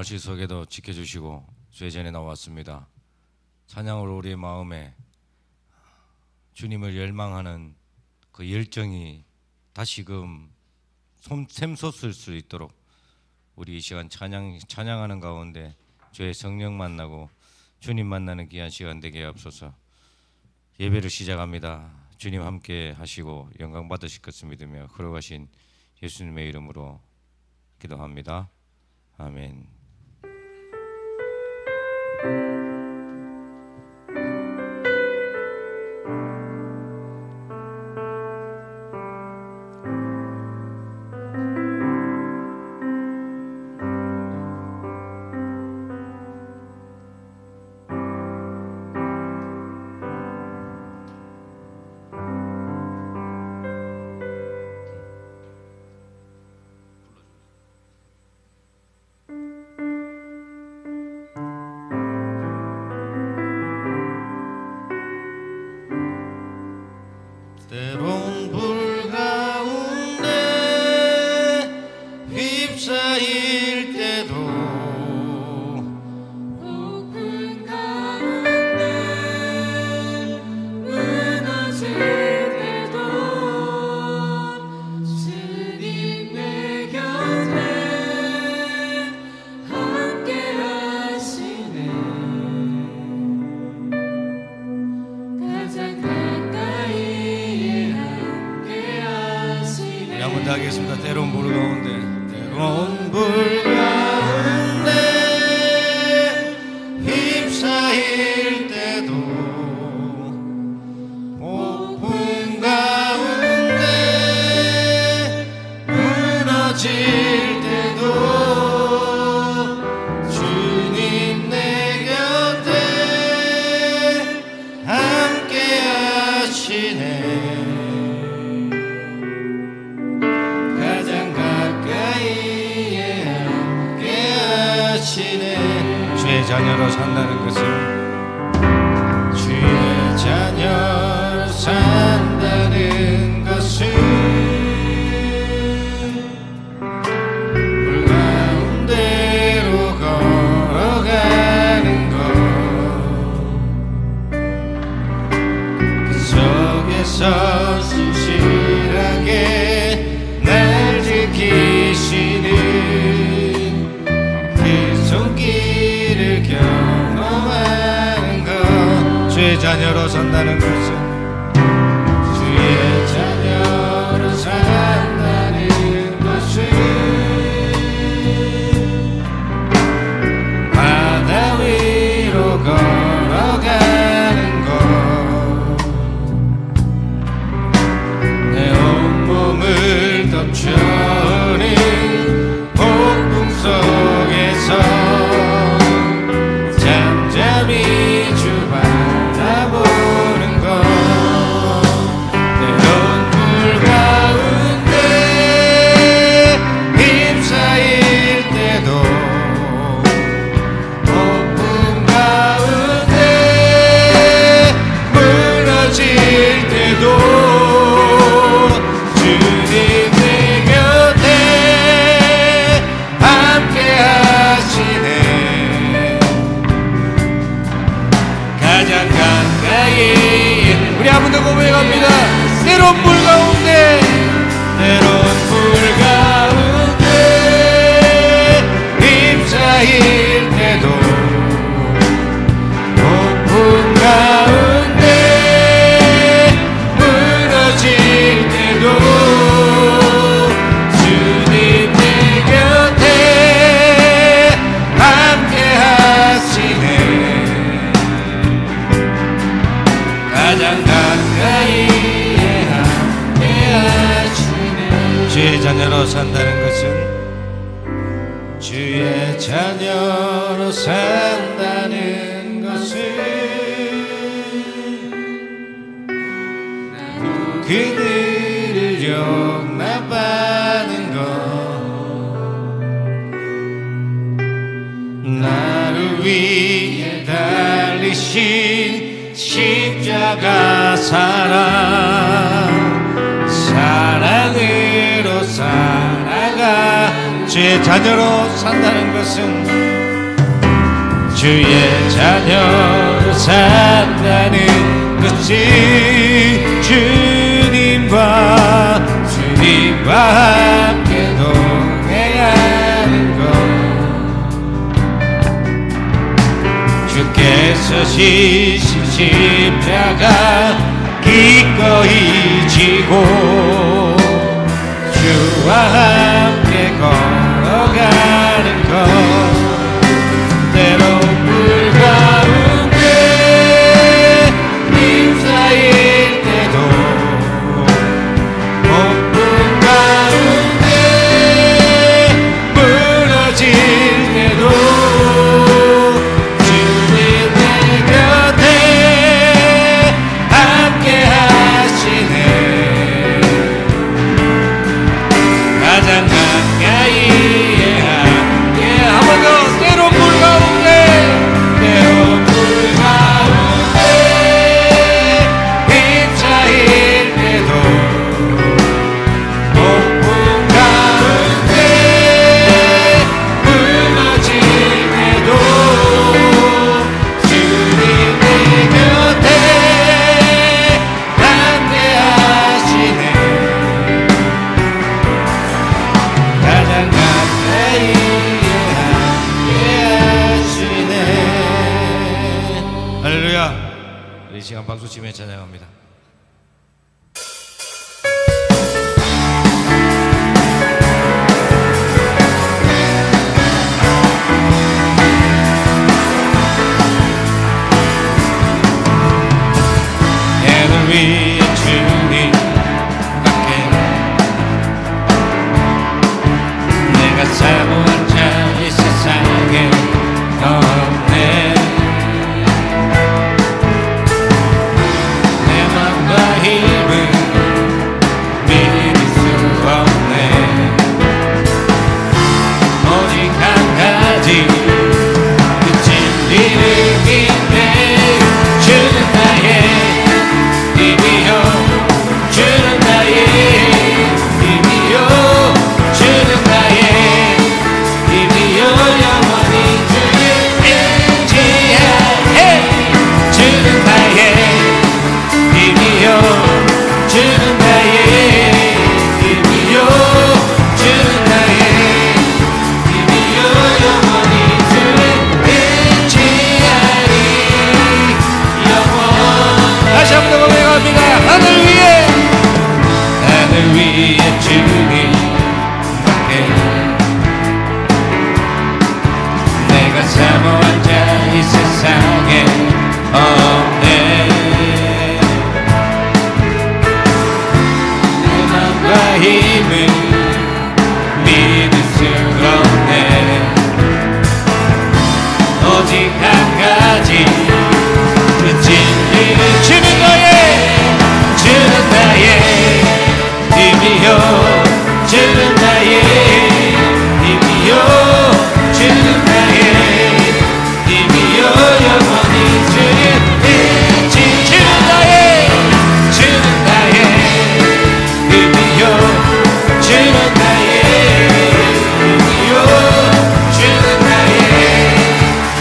날씨 속에도 지켜주시고 주의 전에 나왔습니다. 찬양으로 우리의 마음에 주님을 열망하는 그 열정이 다시금 샘솟을 수 있도록 우리 이 시간 찬양하는 가운데 주의 성령 만나고 주님 만나는 귀한 시간 되게 하옵소서. 예배를 시작합니다. 주님 함께 하시고 영광 받으실 것을 믿으며 걸어가신 예수님의 이름으로 기도합니다. 아멘. 때론 불 가운데 휩싸일 때도 폭풍 가운데 무너질 때도 주님 내 곁에 함께 하시네. 가장 가까이 한번 더 하겠습니다. 때론 불 가운데 때론 불 가운데 휩싸일 때도 폭풍 가운데 무너질 때도 주님 내 곁에 함께 하시네. 주의 자녀로 산다는 것은 주의 자녀로 산다는 것은 불 가운데로 걸어가는 것, 그 속에서 신실하게 날 지키시는 손길을 경험하는 것. 주의 자녀로 산다는 것은 주의 자녀로 산다는 것은 바다 위로 걸어가는 것, 내 온몸을 덮쳐오는 폭풍 속에서 잠잠히 주 바라보는 것. 때론 불 가운데 휩싸일 때도 폭풍 가운데 무너질 때도 주님 내 곁에 함께 하시네. 가장 가까이 우리 한 번 더 고백합니다. 때론 불 가운데 때론 불 가운데 휩싸일 때도 폭풍 가운데 무너질 때도 주님 내 곁에 함께 하시네. 가장 가까이 함께 하시네. 주의 자녀로 산다는 것은 주의 자녀로 산다는 것은 그들을 용납하는 것, 나를 위해 달리신 십자가 사랑으로 살아가 주 주의 자녀로 산다는 것은 주의 자녀로 산다는 것이 주님과 함께 동행하는 것 주께서 지신 십자가 기꺼이 지고 주와 함께 걸어가는 것 때로 물 가운데 힘싸일 때도 폭풍 가운데 무너질 때도 주님 내 곁에 함께 하시네 가장 가까이에 함께 한 번 더 때로 물 가운데 휩싸일 때도 폭풍 가운데 무너질 때도 주님 내 곁에 함께 하시네 가장 가까이에 함께 하시네. 할렐루야. 이 시간 박수치며 찬양합니다. 애를 위해 주님 밖에 내가 사모한 자 이 세상에 없네 내 맘과 힘을 믿을 수 없네 오직 한 가지 그 진리를 믿네 주는 나의 힘이요 주는 나의 힘이요 주는 나의 힘이요 영원히 주를 의지하네 주는 나의 힘이요 주는 나의 힘이요 주는 나의 힘이요 영원히 주를 의지하리 영원 다시 한번 더 고백합니다. 하늘 위에 주님 밖에 내가 사모한 자 이 세상에 없네 내 맘과 힘을 믿을 수 없네 오직 한 가지 그 진리를 주는 너의 주는 나의 힘이요 주는 나의 힘이요 주는 나의 힘이요 영원히 주를 의지 주는 나의 힘이요 주는 나의 힘이요 주는 나의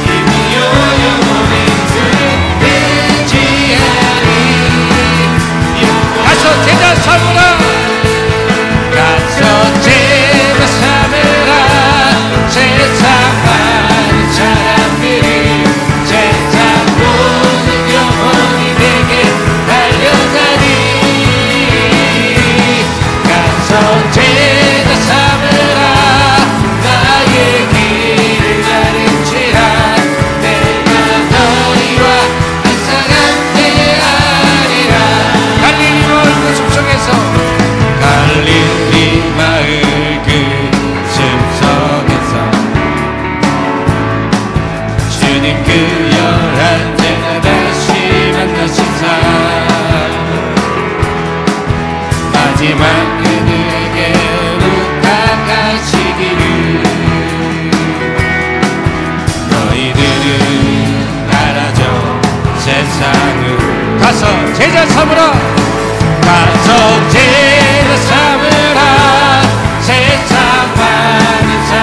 힘이요 영원히 주를 의지하리 가서 제자 삼으라 가서 제자 삼으라 세상 많은 사람들이 세상 모든 영혼이 내게 달려가니 가서 제자 삼으라 나의 길을 가르치라 내가 너희와 항상 함께하리라 갈릴리 마을 그 숲속에서 갈릴리 마을 그 숲속에서 주님 그 11제자 다시 만나시사 마지막 그들에게 부탁하시기를 너희들은 알아줘 세상을 가서 제자 삼으라 가서 제자 삼으라 세상 많은 사람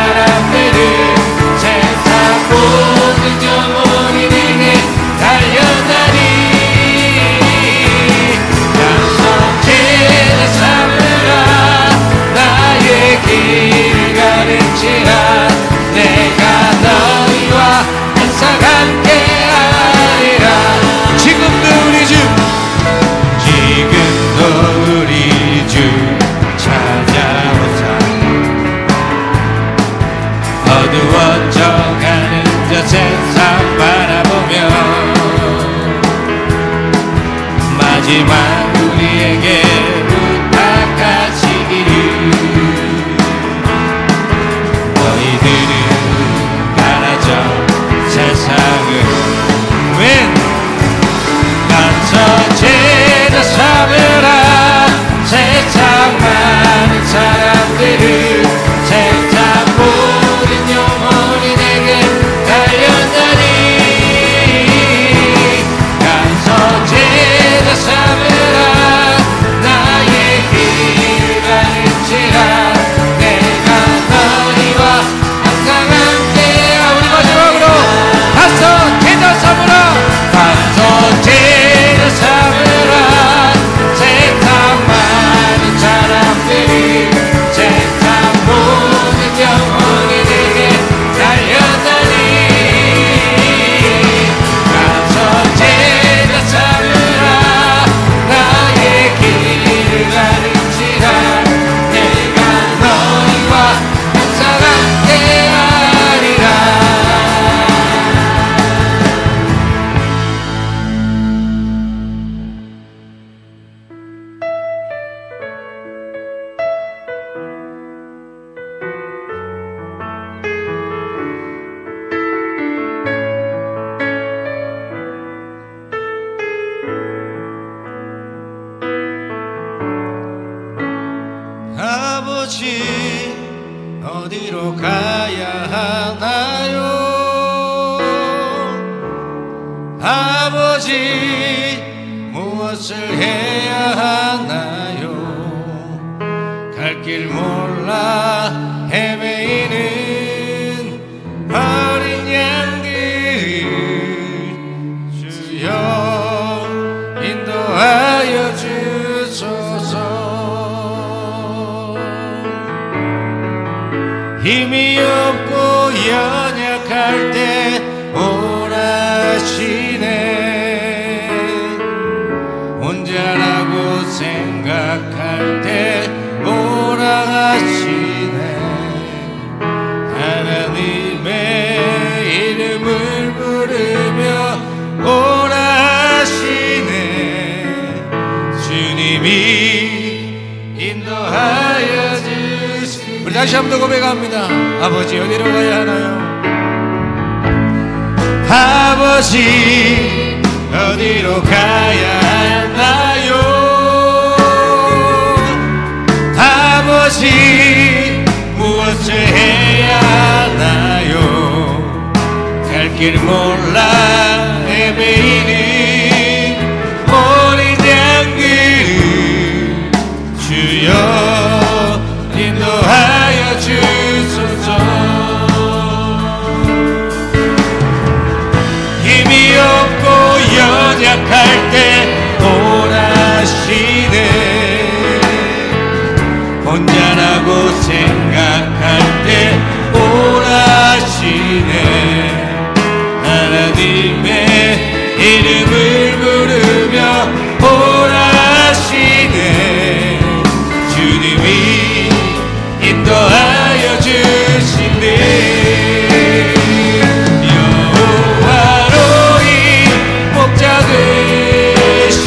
하지만 우리에게 부탁하시기를 너희들은 가라져 세상을 웬 가서 제자 삼으라 세상 많은 사람들을 세상 모든 영혼이 내게 달려나니 가서 제자 삼으라 나의 길을 가르치라 내가 너희와 항상 함께하 우리 마지막으로 가서 제자 삼으라 가서 제자 삼으라 세상 많은 사람들이 세상 모든 영혼이 내게 달려다니 가서 제자 삼으라 나의 길을 가르치라 내가 너희와 항상 함께하리라 아버지 어디로 가야 하나요 아버지 무엇을 해야 하나요 갈 길 몰라 헤매이는 어린 양들 주여 인도하여 주소서 힘이 없고 연약할 때 오라시네 혼자라고 생각할 때 오라하시네 하나님의 이름을 부르며 오라하시네 주님이 인도하여 주시네 우리 다시 한번 더 고백합니다 아버지 어디로 가야 하나요 아버지 어디로 가야 하나요 아버지 무엇을 해야 하나요 갈 길 몰라 헤매이는 어린 양들 주여 인도하여 주소서 힘이 없고 연약할 때 오라시네 혼자라고 생각할 때 오라시네 하나님의 이름을 부르며 오라시네 주님이 인도하여 주신대 여호와로이 목자 되신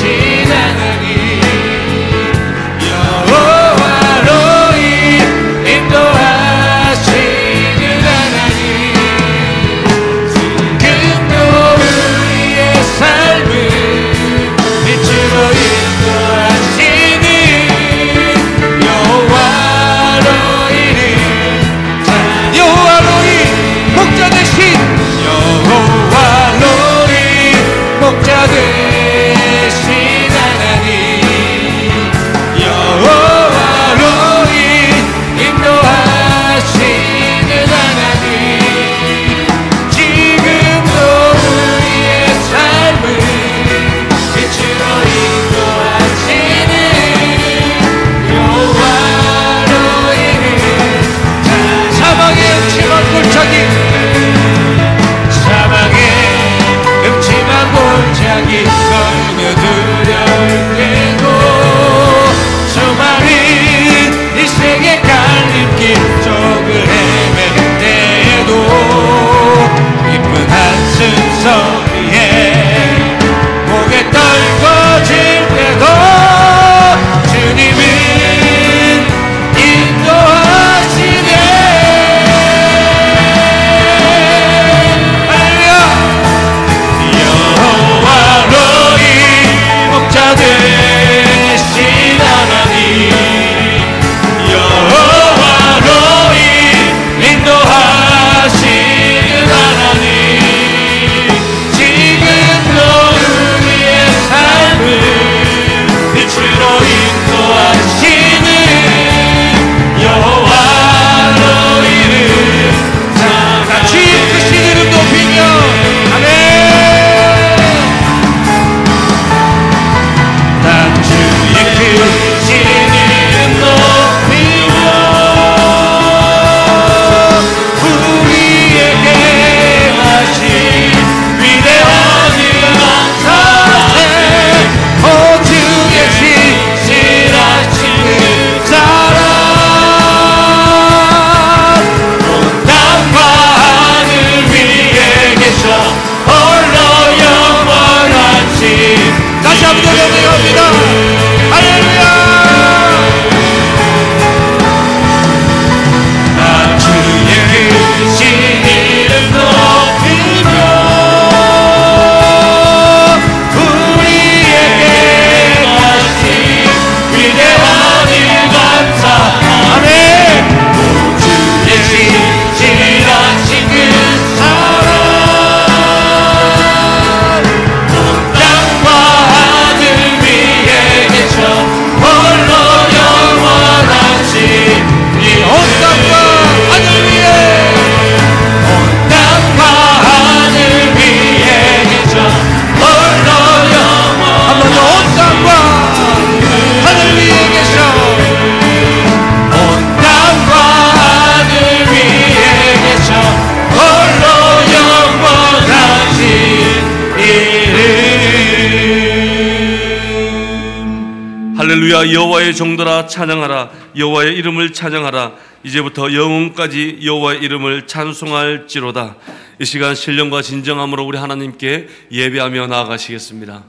할렐루야. 여호와의 종들아 찬양하라. 여호와의 이름을 찬양하라. 이제부터 영원까지 여호와의 이름을 찬송할지로다. 이 시간 신령과 진정함으로 우리 하나님께 예배하며 나아가시겠습니다.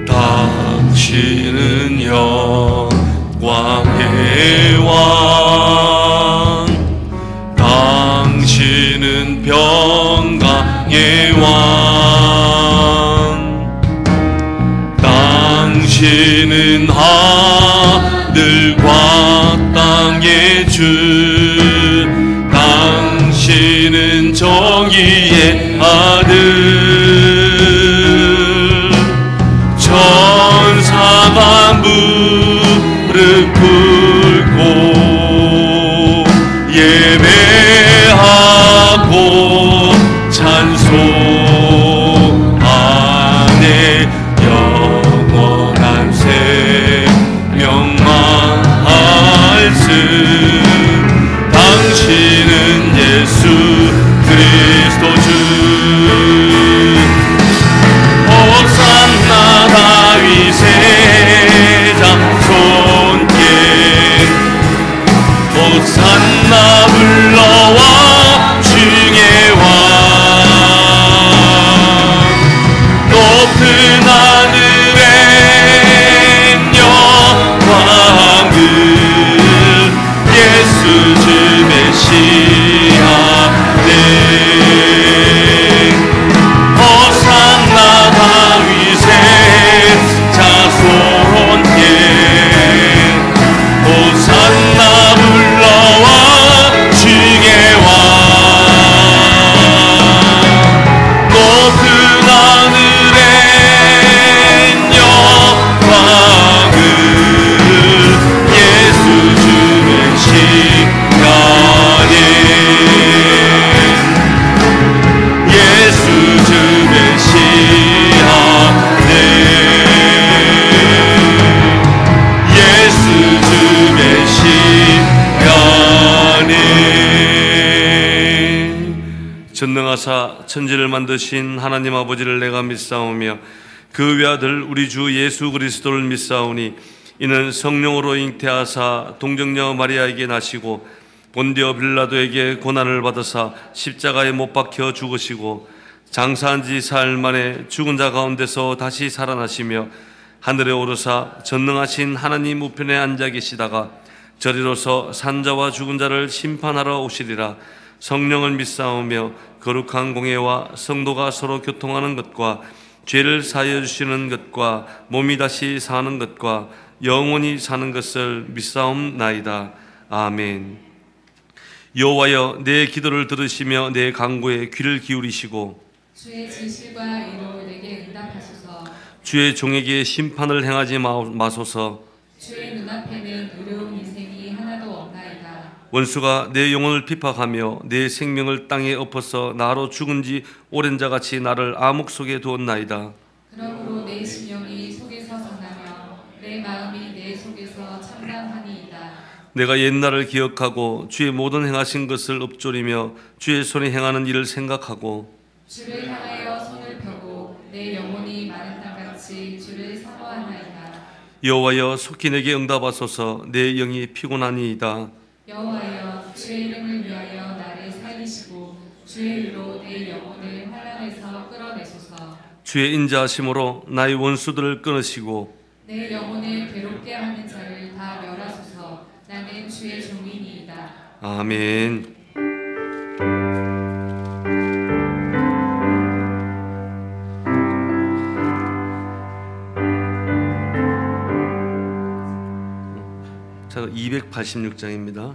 당신은 영광의 왕, 당신은 평강의 왕, 당신은 하늘과 땅의 주, 당신은 정의의 아들. 천사가 무릎 꿇고 예배하고 찬송하네. 영원한 생명 말씀, 당신은 예수 그리스도 주. 호산나 다윗의 자손께, 호산나 불러와 중의 왕. 높은 하늘엔 영광을 예수 주 메시아네. 호산나 다윗의 자손께, 호산나 불러와 주의 왕. 높은 하늘엔 영광을 예수 주 메시아네. 예수 주 메시아네. 예수 주 메시아네. 전능하사 천지를 만드신 하나님 아버지를 내가 믿사오며 그 외아들 우리 주 예수 그리스도를 믿사오니, 이는 성령으로 잉태하사 동정녀 마리아에게 나시고 본디오 빌라도에게 고난을 받으사 십자가에 못 박혀 죽으시고 장사한 지 사흘 만에 죽은 자 가운데서 다시 살아나시며 하늘에 오르사 전능하신 하나님 우편에 앉아 계시다가 저리로서 산자와 죽은 자를 심판하러 오시리라. 성령을 믿사오며 거룩한 공예와 성도가 서로 교통하는 것과 죄를 사하여 주시는 것과 몸이 다시 사는 것과 영원히 사는 것을 믿사옵나이다. 아멘. 여호와여, 내 기도를 들으시며 내 간구에 귀를 기울이시고 주의 진실과 의로 내게 응답하소서. 주의 종에게 심판을 행하지 마소서. 주의 눈앞에는 의로운 인생이 하나도 없나이다. 원수가 내 영혼을 핍박하며 내 생명을 땅에 엎어서 나로 죽은 지 오랜 자같이 나를 암흑 속에 두었나이다. 그러므로 내 심령이 속에서 상하며 내 마음이 내 속에서 참담하니이다. 내가 옛날을 기억하고 주의 모든 행하신 것을 읊조리며 주의 손이 행하는 일을 생각하고 주를 향하여 손을 펴고 내 영혼이 마른 땅같이 주를 사모하나이다. 여호와여, 속히 내게 응답하소서. 내 영이 피곤하니이다. 여호와여, 주의 이름을 위하여 나를 살리시고 주의 의로 내 영혼을 환난에서 끌어내소서. 주의 인자하심으로 나의 원수들을 끊으시고 내 영혼을 괴롭게 하는 자를 다 멸하소서. 나는 주의 종이니이다. 아멘. 자, 286장입니다.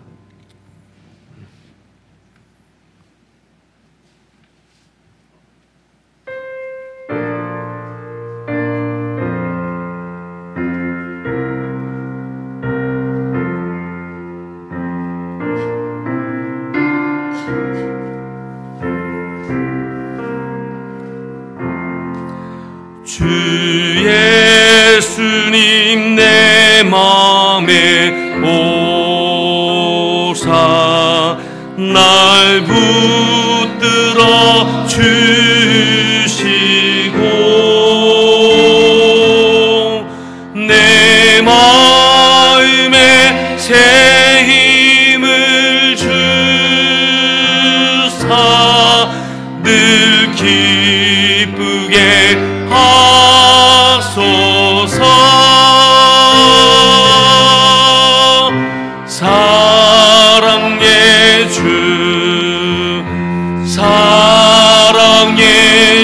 주 예수님 내 맘에 오사 날 붙들어 주시고 내 마음에 새 힘을 주사 늘 기쁘게 하소서. 사랑의 주 사랑의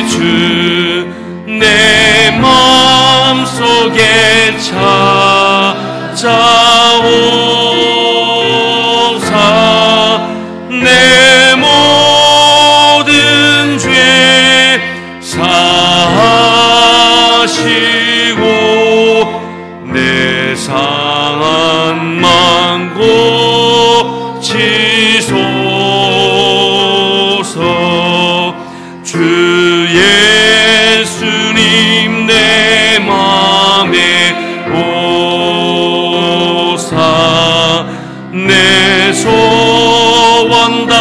주 내 맘속에 찾아오사 내 모든 죄 사하시고 내 상한 맘 고치소서. 주 예수님 내 맘에 오사 내 소원 다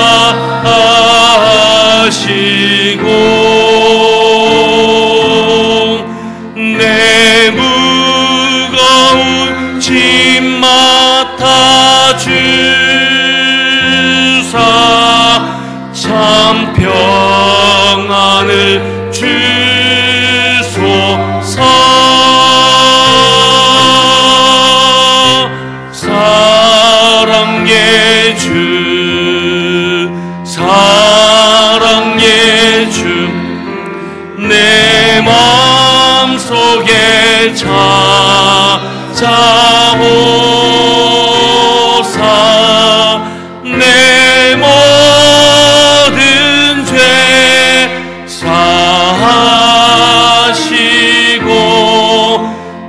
하시고 내 무거운 짐 맡아 주사 참 평안을 주소서. 사랑의 주 사랑의 주 내 맘속에 찾아오사 내 모든 죄 사하시고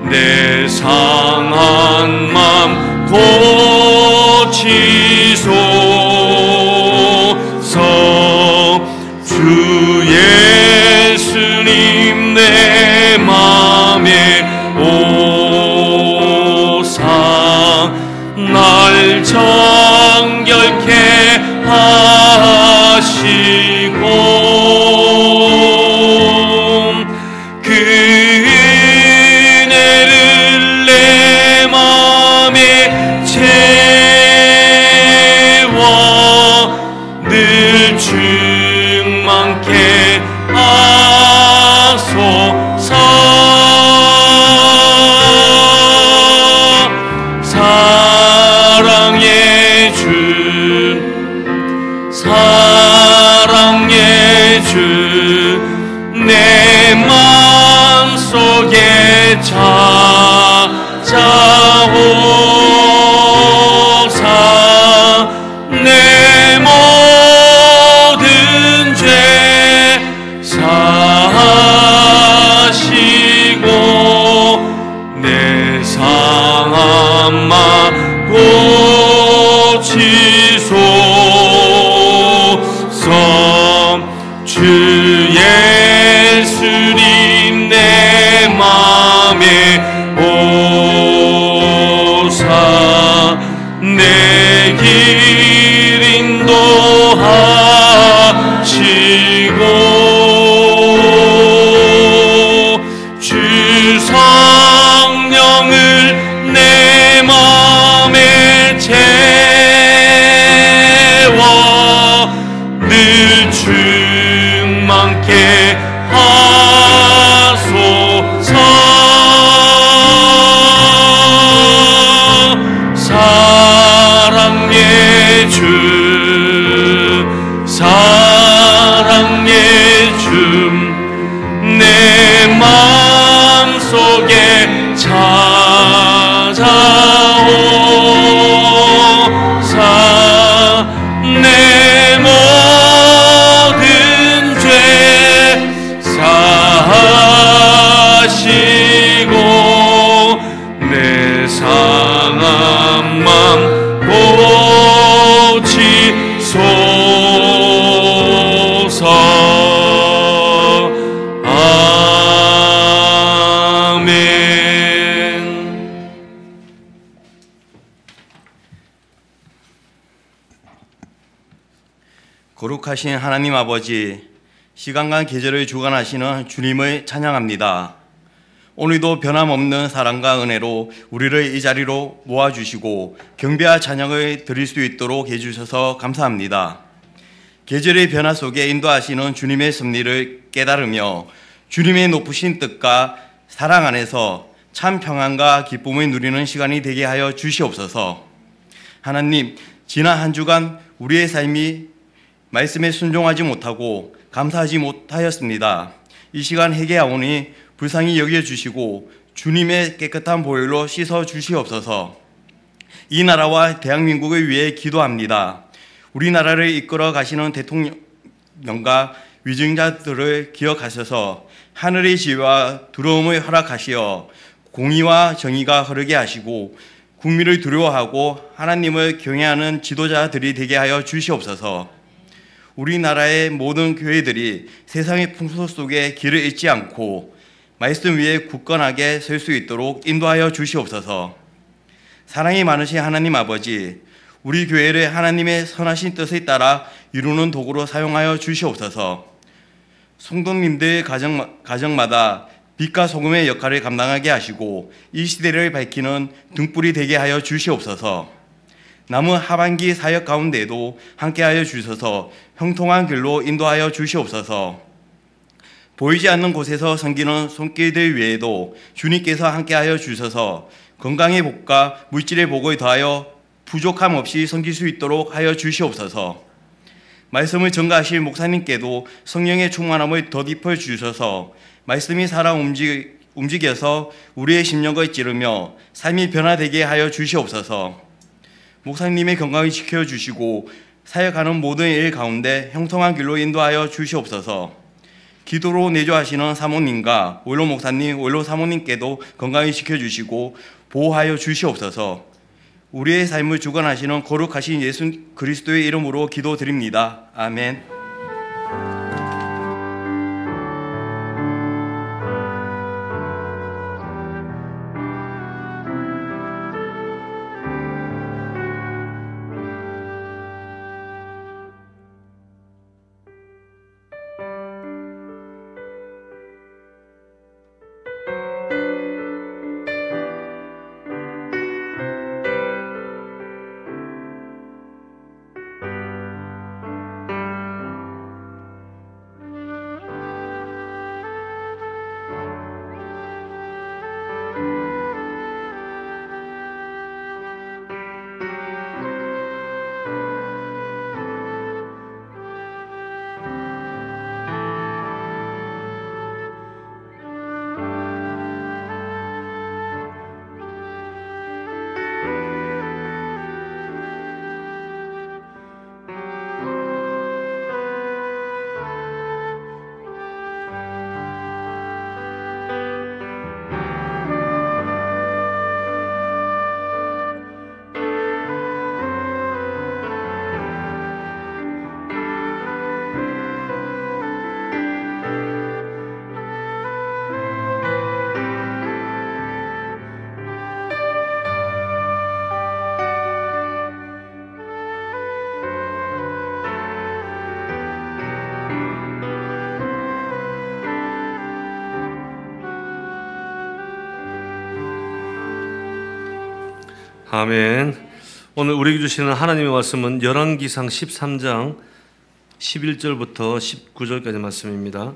내 상한 맘 고치소서. 주 예수님 내 맘에 오사 날 정결케 하시고 그 은혜를 내 맘에 채워 늘 충만케 하소서. 사랑의 주 사랑의 주 내 맘속에 찾아오사 내 모든 죄 사하시고 내 상한 맘 고치소서. 주 예수님 내 맘에 오사 내 길 인도하시고 주 성령을 내 맘에 채워 늘 충만케 하소서. 사랑의 주 사랑의 주 내 맘속에 찾아오사 내 모든 죄 거룩하신 하나님 아버지, 시간과 계절을 주관하시는 주님을 찬양합니다. 오늘도 변함없는 사랑과 은혜로 우리를 이 자리로 모아주시고 경배와 찬양을 드릴 수 있도록 해주셔서 감사합니다. 계절의 변화 속에 인도하시는 주님의 섭리를 깨달으며 주님의 높으신 뜻과 사랑 안에서 참 평안과 기쁨을 누리는 시간이 되게 하여 주시옵소서. 하나님, 지난 한 주간 우리의 삶이 말씀에 순종하지 못하고 감사하지 못하였습니다. 이 시간 회개하오니 불쌍히 여겨주시고 주님의 깨끗한 보혈로 씻어 주시옵소서. 이 나라와 대한민국을 위해 기도합니다. 우리나라를 이끌어 가시는 대통령과 위증자들을 기억하셔서 하늘의 지혜와 두려움을 허락하시어 공의와 정의가 흐르게 하시고 국민을 두려워하고 하나님을 경외하는 지도자들이 되게 하여 주시옵소서. 우리나라의 모든 교회들이 세상의 풍토 속에 길을 잃지 않고 말씀 위에 굳건하게 설 수 있도록 인도하여 주시옵소서. 사랑이 많으신 하나님 아버지, 우리 교회를 하나님의 선하신 뜻에 따라 이루는 도구로 사용하여 주시옵소서. 성도님들 가정마다 빛과 소금의 역할을 감당하게 하시고 이 시대를 밝히는 등불이 되게 하여 주시옵소서. 남은 하반기 사역 가운데에도 함께하여 주셔서 형통한 길로 인도하여 주시옵소서. 보이지 않는 곳에서 섬기는 손길들 외에도 주님께서 함께하여 주셔서 건강의 복과 물질의 복을 더하여 부족함 없이 섬길 수 있도록 하여 주시옵소서. 말씀을 전가하실 목사님께도 성령의 충만함을 덧입혀 주셔서 말씀이 살아 움직여서 우리의 심령을 찌르며 삶이 변화되게 하여 주시옵소서. 목사님의 건강을 지켜주시고 사역하는 모든 일 가운데 형통한 길로 인도하여 주시옵소서. 기도로 내조하시는 사모님과 원로 목사님, 원로 사모님께도 건강히 지켜주시고 보호하여 주시옵소서. 우리의 삶을 주관하시는 거룩하신 예수 그리스도의 이름으로 기도드립니다. 아멘. 아멘. 오늘 우리에게 주시는 하나님의 말씀은 열왕기상 13장 11절부터 19절까지 말씀입니다.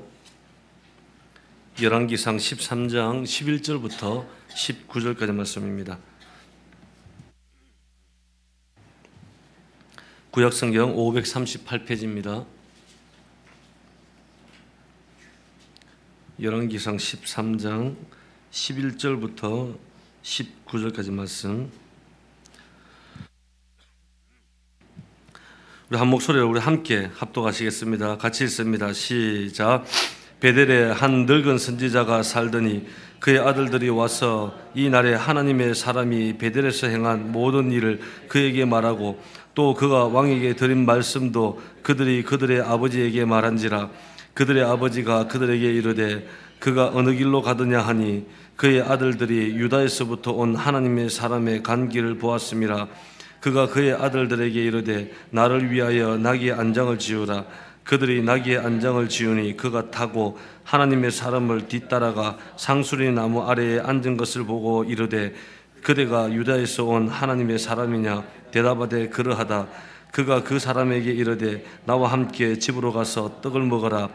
열왕기상 13장 11절부터 19절까지 말씀입니다. 구약성경 538페이지입니다. 열왕기상 13장 11절부터 19절까지 말씀. 우리 한 목소리로 우리 함께 합독하시겠습니다. 같이 읽습니다. 시작. 베델에 한 늙은 선지자가 살더니 그의 아들들이 와서 이 날에 하나님의 사람이 베델에서 행한 모든 일을 그에게 말하고 또 그가 왕에게 드린 말씀도 그들이 그들의 아버지에게 말한지라. 그들의 아버지가 그들에게 이르되 그가 어느 길로 가더냐 하니 그의 아들들이 유다에서부터 온 하나님의 사람의 간 길을 보았음이라. 그가 그의 아들들에게 이르되 나를 위하여 나귀 안장을 지으라. 그들이 나귀의 안장을 지우니 그가 타고 하나님의 사람을 뒤따라가 상수리 나무 아래에 앉은 것을 보고 이르되 그대가 유다에서 온 하나님의 사람이냐? 대답하되 그러하다. 그가 그 사람에게 이르되 나와 함께 집으로 가서 떡을 먹어라.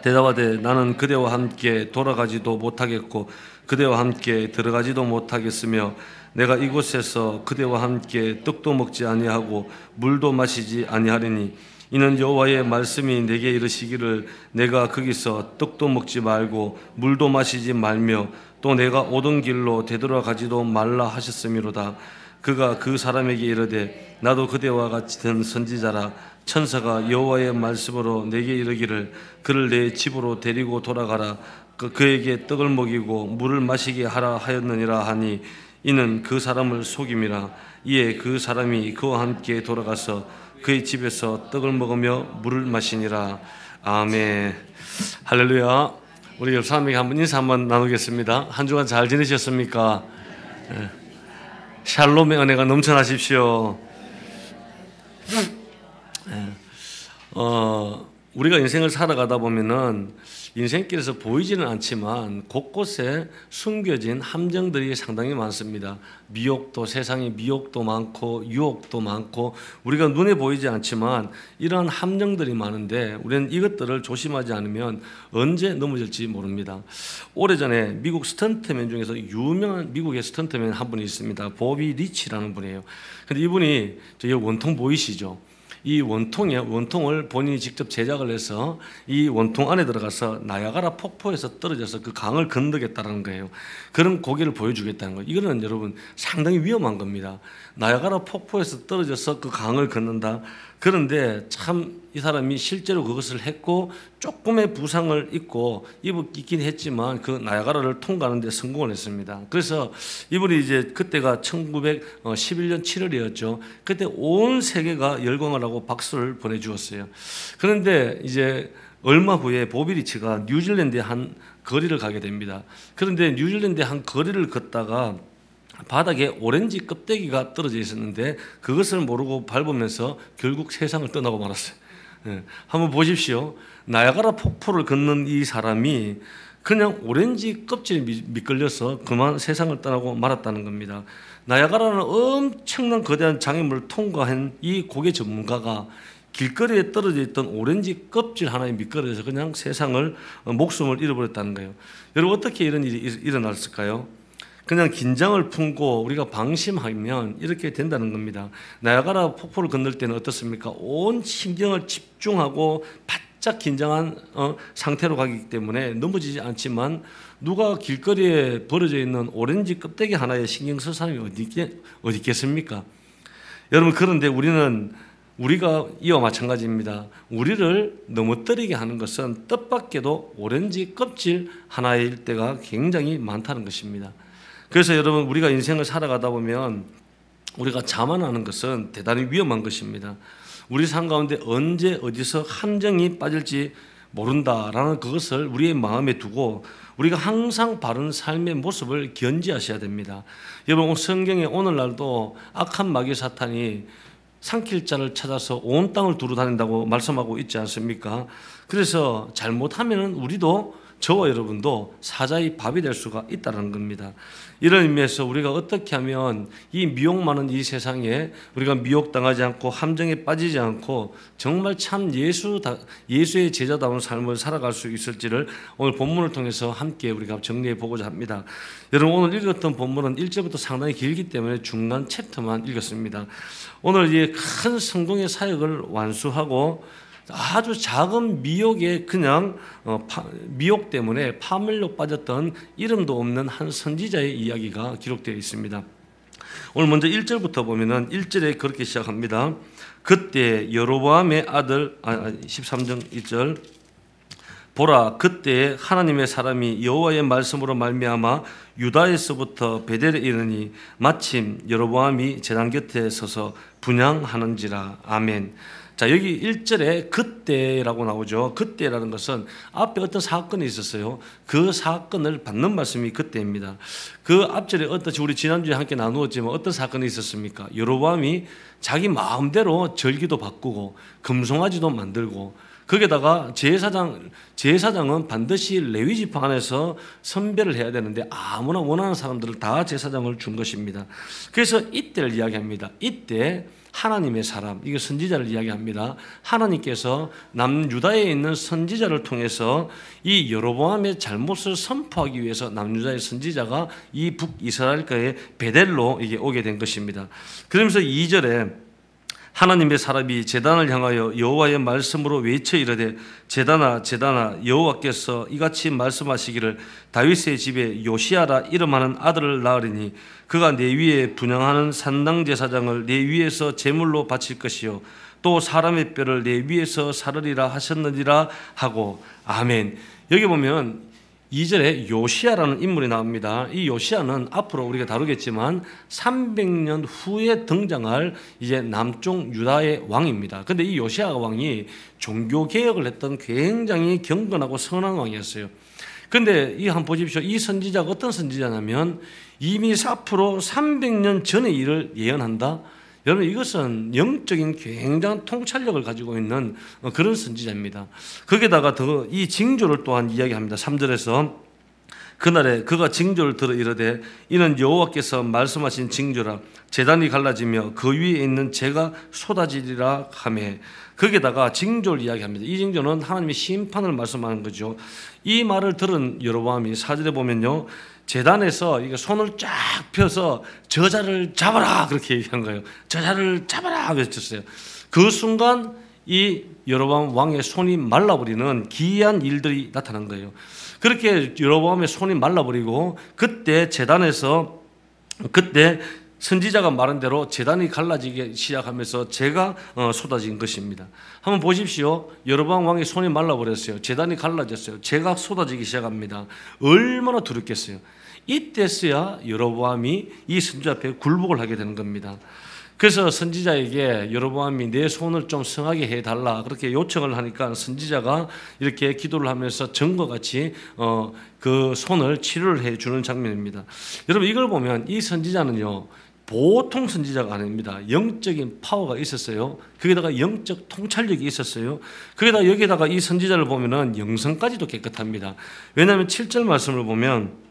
대답하되 나는 그대와 함께 돌아가지도 못하겠고 그대와 함께 들어가지도 못하겠으며 내가 이곳에서 그대와 함께 떡도 먹지 아니하고 물도 마시지 아니하리니 이는 여호와의 말씀이 내게 이르시기를 내가 거기서 떡도 먹지 말고 물도 마시지 말며 또 내가 오던 길로 되돌아가지도 말라 하셨음이로다. 그가 그 사람에게 이르되 나도 그대와 같이 된 선지자라. 천사가 여호와의 말씀으로 내게 이르기를 그를 내 집으로 데리고 돌아가라. 그에게 떡을 먹이고 물을 마시게 하라 하였느니라 하니 이는 그 사람을 속임이라. 이에 그 사람이 그와 함께 돌아가서 그의 집에서 떡을 먹으며 물을 마시니라. 아멘. 할렐루야. 우리 옆 사람에게 한번 인사 한번 나누겠습니다. 한 주간 잘 지내셨습니까? 네. 샬롬의 은혜가 넘쳐나십시오. 네. 우리가 인생을 살아가다 보면은 인생길에서 보이지는 않지만 곳곳에 숨겨진 함정들이 상당히 많습니다. 미혹도, 세상에 미혹도 많고 유혹도 많고 우리가 눈에 보이지 않지만 이러한 함정들이 많은데 우리는 이것들을 조심하지 않으면 언제 넘어질지 모릅니다. 오래전에 미국 스턴트맨 중에서 유명한 미국의 스턴트맨 한 분이 있습니다. 보비 리치라는 분이에요. 근데 이분이 여기 원통 보이시죠? 이 원통을 본인이 직접 제작을 해서 이 원통 안에 들어가서 나야가라 폭포에서 떨어져서 그 강을 건너겠다는 거예요. 그런 고개를 보여주겠다는 거예요. 이거는 여러분 상당히 위험한 겁니다. 나야가라 폭포에서 떨어져서 그 강을 건넌다. 그런데 참 이 사람이 실제로 그것을 했고 조금의 부상을 입긴 했지만 그 나야가라를 통과하는 데 성공을 했습니다. 그래서 이분이 이제 그때가 1911년 7월이었죠. 그때 온 세계가 열광을 하고 박수를 보내주었어요. 그런데 이제 얼마 후에 보비 리치가 뉴질랜드의 한 거리를 가게 됩니다. 그런데 뉴질랜드의 한 거리를 걷다가 바닥에 오렌지 껍데기가 떨어져 있었는데 그것을 모르고 밟으면서 결국 세상을 떠나고 말았어요. 네. 한번 보십시오. 나야가라 폭포를 걷는 이 사람이 그냥 오렌지 껍질에 미끌려서 그만 세상을 떠나고 말았다는 겁니다. 나야가라는 엄청난 거대한 장애물을 통과한 이 고개 전문가가 길거리에 떨어져 있던 오렌지 껍질 하나에 미끄러져서 그냥 목숨을 잃어버렸다는 거예요. 여러분 어떻게 이런 일이 일어났을까요? 그냥 긴장을 품고 우리가 방심하면 이렇게 된다는 겁니다. 나야가라 폭포를 건널 때는 어떻습니까? 온 신경을 집중하고 바짝 긴장한 상태로 가기 때문에 넘어지지 않지만 누가 길거리에 버려져 있는 오렌지 껍데기 하나에 신경 쓸 사람이 어디 있겠습니까? 여러분 그런데 우리가 이와 마찬가지입니다. 우리를 넘어뜨리게 하는 것은 뜻밖에도 오렌지 껍질 하나일 때가 굉장히 많다는 것입니다. 그래서 여러분 우리가 인생을 살아가다 보면 우리가 자만하는 것은 대단히 위험한 것입니다. 우리 삶 가운데 언제 어디서 함정이 빠질지 모른다라는 그것을 우리의 마음에 두고 우리가 항상 바른 삶의 모습을 견지하셔야 됩니다. 여러분 성경에 오늘날도 악한 마귀 사탄이 삼킬 자를 찾아서 온 땅을 두루 다닌다고 말씀하고 있지 않습니까? 그래서 잘못하면 우리도 저와 여러분도 사자의 밥이 될 수가 있다는 겁니다. 이런 의미에서 우리가 어떻게 하면 이 미혹 많은 이 세상에 우리가 미혹당하지 않고 함정에 빠지지 않고 정말 참 예수의 제자다운 삶을 살아갈 수 있을지를 오늘 본문을 통해서 함께 우리가 정리해 보고자 합니다. 여러분 오늘 읽었던 본문은 1절부터 상당히 길기 때문에 중간 챕터만 읽었습니다. 오늘 이 큰 성공의 사역을 완수하고 아주 작은 미혹에 그냥 미혹 때문에 파멸로 빠졌던 이름도 없는 한 선지자의 이야기가 기록되어 있습니다. 오늘 먼저 1절부터 보면은 1절에 그렇게 시작합니다. 그때 여로보암의 아들 13절 1절 보라 그때 하나님의 사람이 여호와의 말씀으로 말미암아 유다에서부터 베델에 이르니 마침 여로보암이 제단 곁에 서서 분향하는지라. 아멘. 자, 여기 1절에 그때라고 나오죠. 그때라는 것은 앞에 어떤 사건이 있었어요. 그 사건을 받는 말씀이 그때입니다. 그 앞절에 어떻지 우리 지난주에 함께 나누었지만 어떤 사건이 있었습니까? 여로보암이 자기 마음대로 절기도 바꾸고 금송아지도 만들고 거기다가 제사장은 반드시 레위 지파 안에서 선별을 해야 되는데 아무나 원하는 사람들을 다 제사장을 준 것입니다. 그래서 이때를 이야기합니다. 이때 하나님의 사람, 이게 선지자를 이야기합니다. 하나님께서 남유다에 있는 선지자를 통해서 이 여로보암의 잘못을 선포하기 위해서 남유다의 선지자가 이 북이스라엘가의 베델로 이게 오게 된 것입니다. 그러면서 2절에 하나님의 사람이 제단을 향하여 여호와의 말씀으로 외쳐 이르되 제단아 제단아 여호와께서 이같이 말씀하시기를 다윗의 집에 요시아라 이름하는 아들을 낳으리니 그가 내 위에 분향하는 산당 제사장을 내 위에서 제물로 바칠 것이요 또 사람의 뼈를 내 위에서 사르리라 하셨느니라 하고 아멘. 여기 보면 2절에 요시아라는 인물이 나옵니다. 이 요시아는 앞으로 우리가 다루겠지만 300년 후에 등장할 이제 남쪽 유다의 왕입니다. 근데 이 요시아 왕이 종교 개혁을 했던 굉장히 경건하고 선한 왕이었어요. 근데 이 한번 보십시오. 이 선지자가 어떤 선지자냐면 이미 앞으로 300년 전의 일을 예언한다. 여러분 이것은 영적인 굉장한 통찰력을 가지고 있는 그런 선지자입니다. 거기다가 더 이 징조를 또한 이야기합니다. 3절에서 그날에 그가 징조를 들어 이르되 이는 여호와께서 말씀하신 징조라 제단이 갈라지며 그 위에 있는 재가 쏟아지리라 하매 거기다가 징조를 이야기합니다. 이 징조는 하나님의 심판을 말씀하는 거죠. 이 말을 들은 여로보암이 4절에 보면요. 제단에서 이게 손을 쫙 펴서 저자를 잡아라 그렇게 얘기한 거예요. 저자를 잡아라 외쳤어요. 그 순간 이 여로보암 왕의 손이 말라버리는 기이한 일들이 나타난 거예요. 그렇게 여로보암의 손이 말라버리고 그때 제단에서 그때 선지자가 말한 대로 제단이 갈라지기 시작하면서 재가 쏟아진 것입니다. 한번 보십시오. 여로보암 왕의 손이 말라버렸어요. 제단이 갈라졌어요. 재가 쏟아지기 시작합니다. 얼마나 두렵겠어요. 이때서야 여로보암이 이 선지자 앞에 굴복을 하게 되는 겁니다. 그래서 선지자에게 여로보암이 내 손을 좀 성하게 해달라 그렇게 요청을 하니까 선지자가 이렇게 기도를 하면서 전과 같이 그 손을 치료를 해주는 장면입니다. 여러분 이걸 보면 이 선지자는요 보통 선지자가 아닙니다. 영적인 파워가 있었어요. 거기다가 영적 통찰력이 있었어요. 거기다가 여기다가 이 선지자를 보면은 영성까지도 깨끗합니다. 왜냐하면 7절 말씀을 보면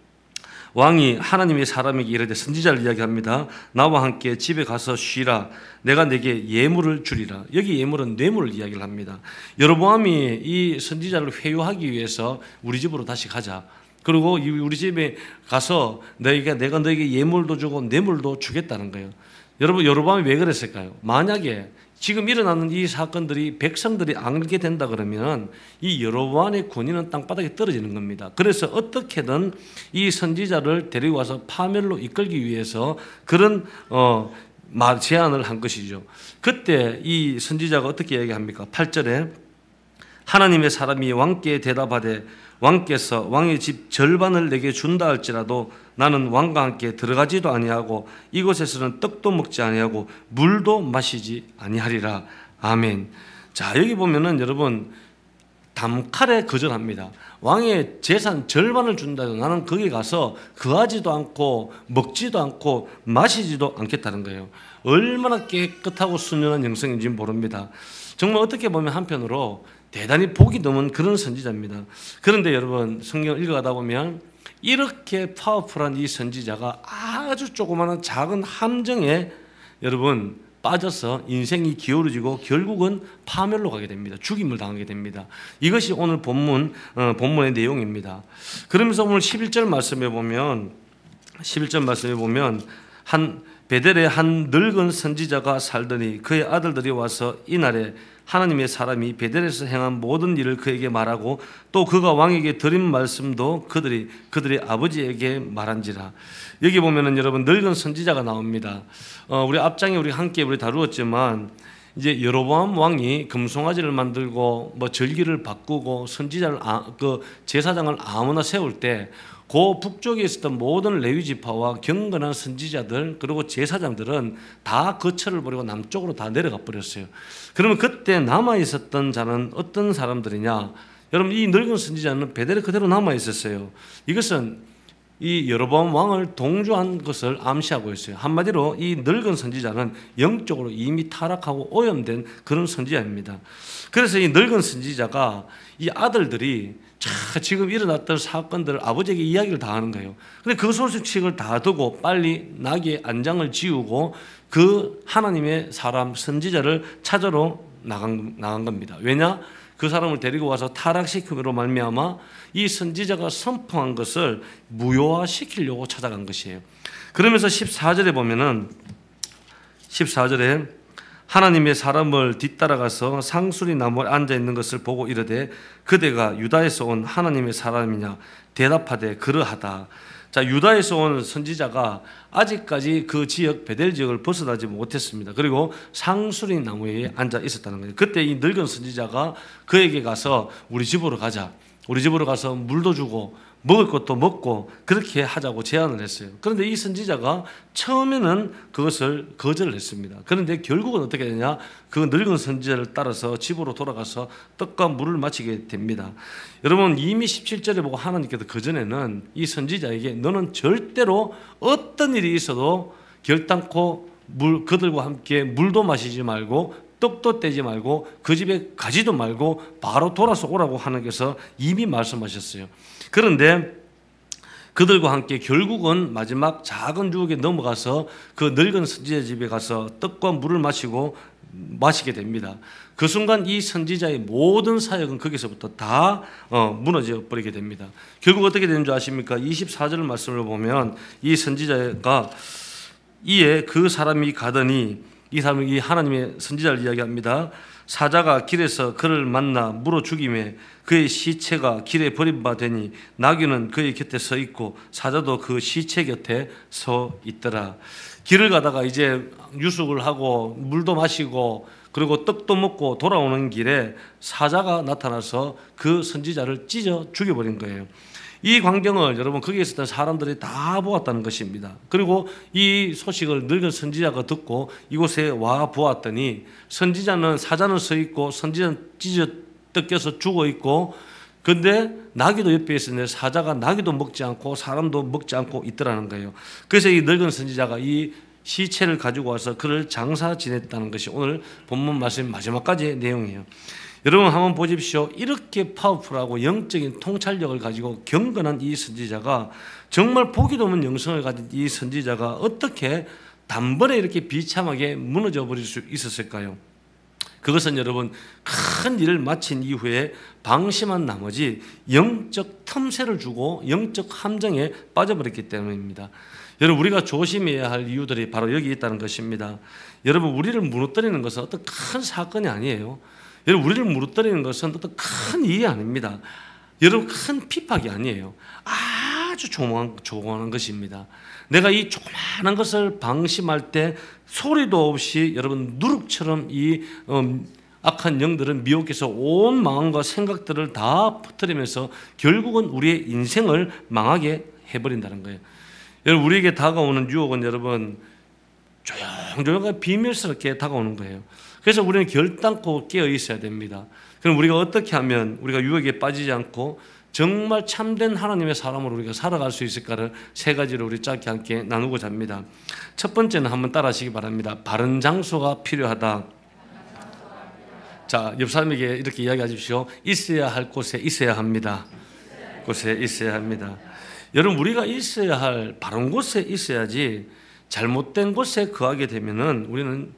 왕이 하나님의 사람에게 이르되 선지자를 이야기합니다. 나와 함께 집에 가서 쉬라. 내가 내게 예물을 주리라. 여기 예물은 뇌물을 이야기를 합니다. 여로보암이 이 선지자를 회유하기 위해서 우리 집으로 다시 가자. 그리고 우리 집에 가서 내가 너에게 예물도 주고 뇌물도 주겠다는 거예요. 여러분 여로보암이 왜 그랬을까요? 만약에 지금 일어나는 이 사건들이 백성들이 알게 된다 그러면 이 여로보암의 권위는 땅바닥에 떨어지는 겁니다. 그래서 어떻게든 이 선지자를 데리고 와서 파멸로 이끌기 위해서 그런 제안을 한 것이죠. 그때 이 선지자가 어떻게 얘기합니까? 8절에 하나님의 사람이 왕께 대답하되 왕께서 왕의 집 절반을 내게 준다 할지라도 나는 왕과 함께 들어가지도 아니하고 이곳에서는 떡도 먹지 아니하고 물도 마시지 아니하리라. 아멘. 자 여기 보면은 여러분 담칼에 거절합니다. 왕의 재산 절반을 준다 해도 나는 거기 가서 거하지도 않고 먹지도 않고 마시지도 않겠다는 거예요. 얼마나 깨끗하고 순연한 영성인지 모릅니다. 정말 어떻게 보면 한편으로 대단히 복이 드문 그런 선지자입니다. 그런데 여러분 성경을 읽어가다 보면 이렇게 파워풀한 이 선지자가 아주 조그마한 작은 함정에 여러분 빠져서 인생이 기울어지고 결국은 파멸로 가게 됩니다. 죽임을 당하게 됩니다. 이것이 오늘 본문의 내용입니다. 그러면서 오늘 11절 말씀에 보면 베델에 한 늙은 선지자가 살더니 그의 아들들이 와서 이날에 하나님의 사람이 베델에서 행한 모든 일을 그에게 말하고 또 그가 왕에게 드린 말씀도 그들의 아버지에게 말한지라. 여기 보면은 여러분 늙은 선지자가 나옵니다. 우리 앞장에 우리 함께 다루었지만 이제 여로보암 왕이 금송아지를 만들고 뭐 절기를 바꾸고 선지자를 제사장을 아무나 세울 때 그 북쪽에 있었던 모든 레위 지파와 경건한 선지자들 그리고 제사장들은 다 거처를 버리고 남쪽으로 다 내려가 버렸어요. 그러면 그때 남아 있었던 자는 어떤 사람들이냐? 여러분 이 늙은 선지자는 베델에 그대로 남아 있었어요. 이것은 이 여로보암 왕을 동조한 것을 암시하고 있어요. 한마디로 이 늙은 선지자는 영적으로 이미 타락하고 오염된 그런 선지자입니다. 그래서 이 늙은 선지자가 이 아들들이 지금 일어났던 사건들을 아버지에게 이야기를 다 하는 거예요. 근데 그 소식을 다 두고 빨리 나귀의 안장을 지우고 그 하나님의 사람 선지자를 찾으러 나간 겁니다. 왜냐? 그 사람을 데리고 와서 타락시킴으로 말미암아 이 선지자가 선포한 것을 무효화시키려고 찾아간 것이에요. 그러면서 14절에 보면은 14절에 하나님의 사람을 뒤따라가서 상수리 나무에 앉아 있는 것을 보고 이르되 그대가 유다에서 온 하나님의 사람이냐 대답하되 그러하다. 자, 유다에서 온 선지자가 아직까지 그 지역 베델 지역을 벗어나지 못했습니다. 그리고 상수리 나무에 앉아 있었다는 거예요. 그때 이 늙은 선지자가 그에게 가서 우리 집으로 가자. 우리 집으로 가서 물도 주고 먹을 것도 먹고 그렇게 하자고 제안을 했어요. 그런데 이 선지자가 처음에는 그것을 거절을 했습니다. 그런데 결국은 어떻게 되냐? 그 늙은 선지자를 따라서 집으로 돌아가서 떡과 물을 마시게 됩니다. 여러분, 이미 17절에 보고 하나님께서 그전에는 이 선지자에게 너는 절대로 어떤 일이 있어도 결단코 그들과 함께 물도 마시지 말고 떡도 떼지 말고 그 집에 가지도 말고 바로 돌아서 오라고 하나님께서 이미 말씀하셨어요. 그런데 그들과 함께 결국은 마지막 작은 유혹에 넘어가서 그 늙은 선지자 집에 가서 떡과 물을 마시게 됩니다. 그 순간 이 선지자의 모든 사역은 거기서부터 다 무너져 버리게 됩니다. 결국 어떻게 되는 줄 아십니까? 24절 말씀을 보면 이 선지자가 이에 그 사람이 가더니 이 사람이 하나님의 선지자를 이야기합니다. 사자가 길에서 그를 만나 물어 죽임에 그의 시체가 길에 버림받으니 나귀는 그의 곁에 서 있고 사자도 그 시체 곁에 서 있더라. 길을 가다가 이제 유숙을 하고 물도 마시고 그리고 떡도 먹고 돌아오는 길에 사자가 나타나서 그 선지자를 찢어 죽여버린 거예요. 이 광경을 여러분 거기에 있었던 사람들이 다 보았다는 것입니다. 그리고 이 소식을 늙은 선지자가 듣고 이곳에 와 보았더니 선지자는 사자는 서 있고 선지자는 찢어 뜯겨서 죽어 있고 근데 나귀도 옆에 있었는데 사자가 나귀도 먹지 않고 사람도 먹지 않고 있더라는 거예요. 그래서 이 늙은 선지자가 이 시체를 가지고 와서 그를 장사 지냈다는 것이 오늘 본문 말씀 마지막까지의 내용이에요. 여러분 한번 보십시오. 이렇게 파워풀하고 영적인 통찰력을 가지고 경건한 이 선지자가 정말 보기 드문 영성을 가진 이 선지자가 어떻게 단번에 이렇게 비참하게 무너져 버릴 수 있었을까요? 그것은 여러분 큰 일을 마친 이후에 방심한 나머지 영적 틈새를 주고 영적 함정에 빠져버렸기 때문입니다. 여러분 우리가 조심해야 할 이유들이 바로 여기 있다는 것입니다. 여러분 우리를 무너뜨리는 것은 어떤 큰 사건이 아니에요. 여러분 우리를 무너뜨리는 것은 어떤 큰 일이 아닙니다. 여러분 큰 핍박이 아니에요. 아주 조그마한 것입니다. 내가 이 조그마한 것을 방심할 때 소리도 없이 여러분 누룩처럼 이 악한 영들은 미혹해서 온 마음과 생각들을 다 퍼뜨리면서 결국은 우리의 인생을 망하게 해버린다는 거예요. 여러분 우리에게 다가오는 유혹은 여러분 조용조용하게 비밀스럽게 다가오는 거예요. 그래서 우리는 결단코 깨어 있어야 됩니다. 그럼 우리가 어떻게 하면 우리가 유혹에 빠지지 않고 정말 참된 하나님의 사람으로 우리가 살아갈 수 있을까를 세 가지로 우리 짧게 함께 나누고자 합니다. 첫 번째는 한번 따라하시기 바랍니다. 바른 장소가 필요하다. 자, 옆 사람에게 이렇게 이야기하십시오. 있어야 할 곳에 있어야 합니다. 곳에 있어야 합니다. 여러분 우리가 있어야 할 바른 곳에 있어야지 잘못된 곳에 거하게 되면은 우리는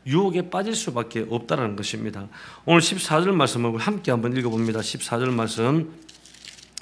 유혹에 빠질 수밖에 없다는 것입니다. 오늘 14절 말씀을 함께 한번 읽어봅니다. 14절 말씀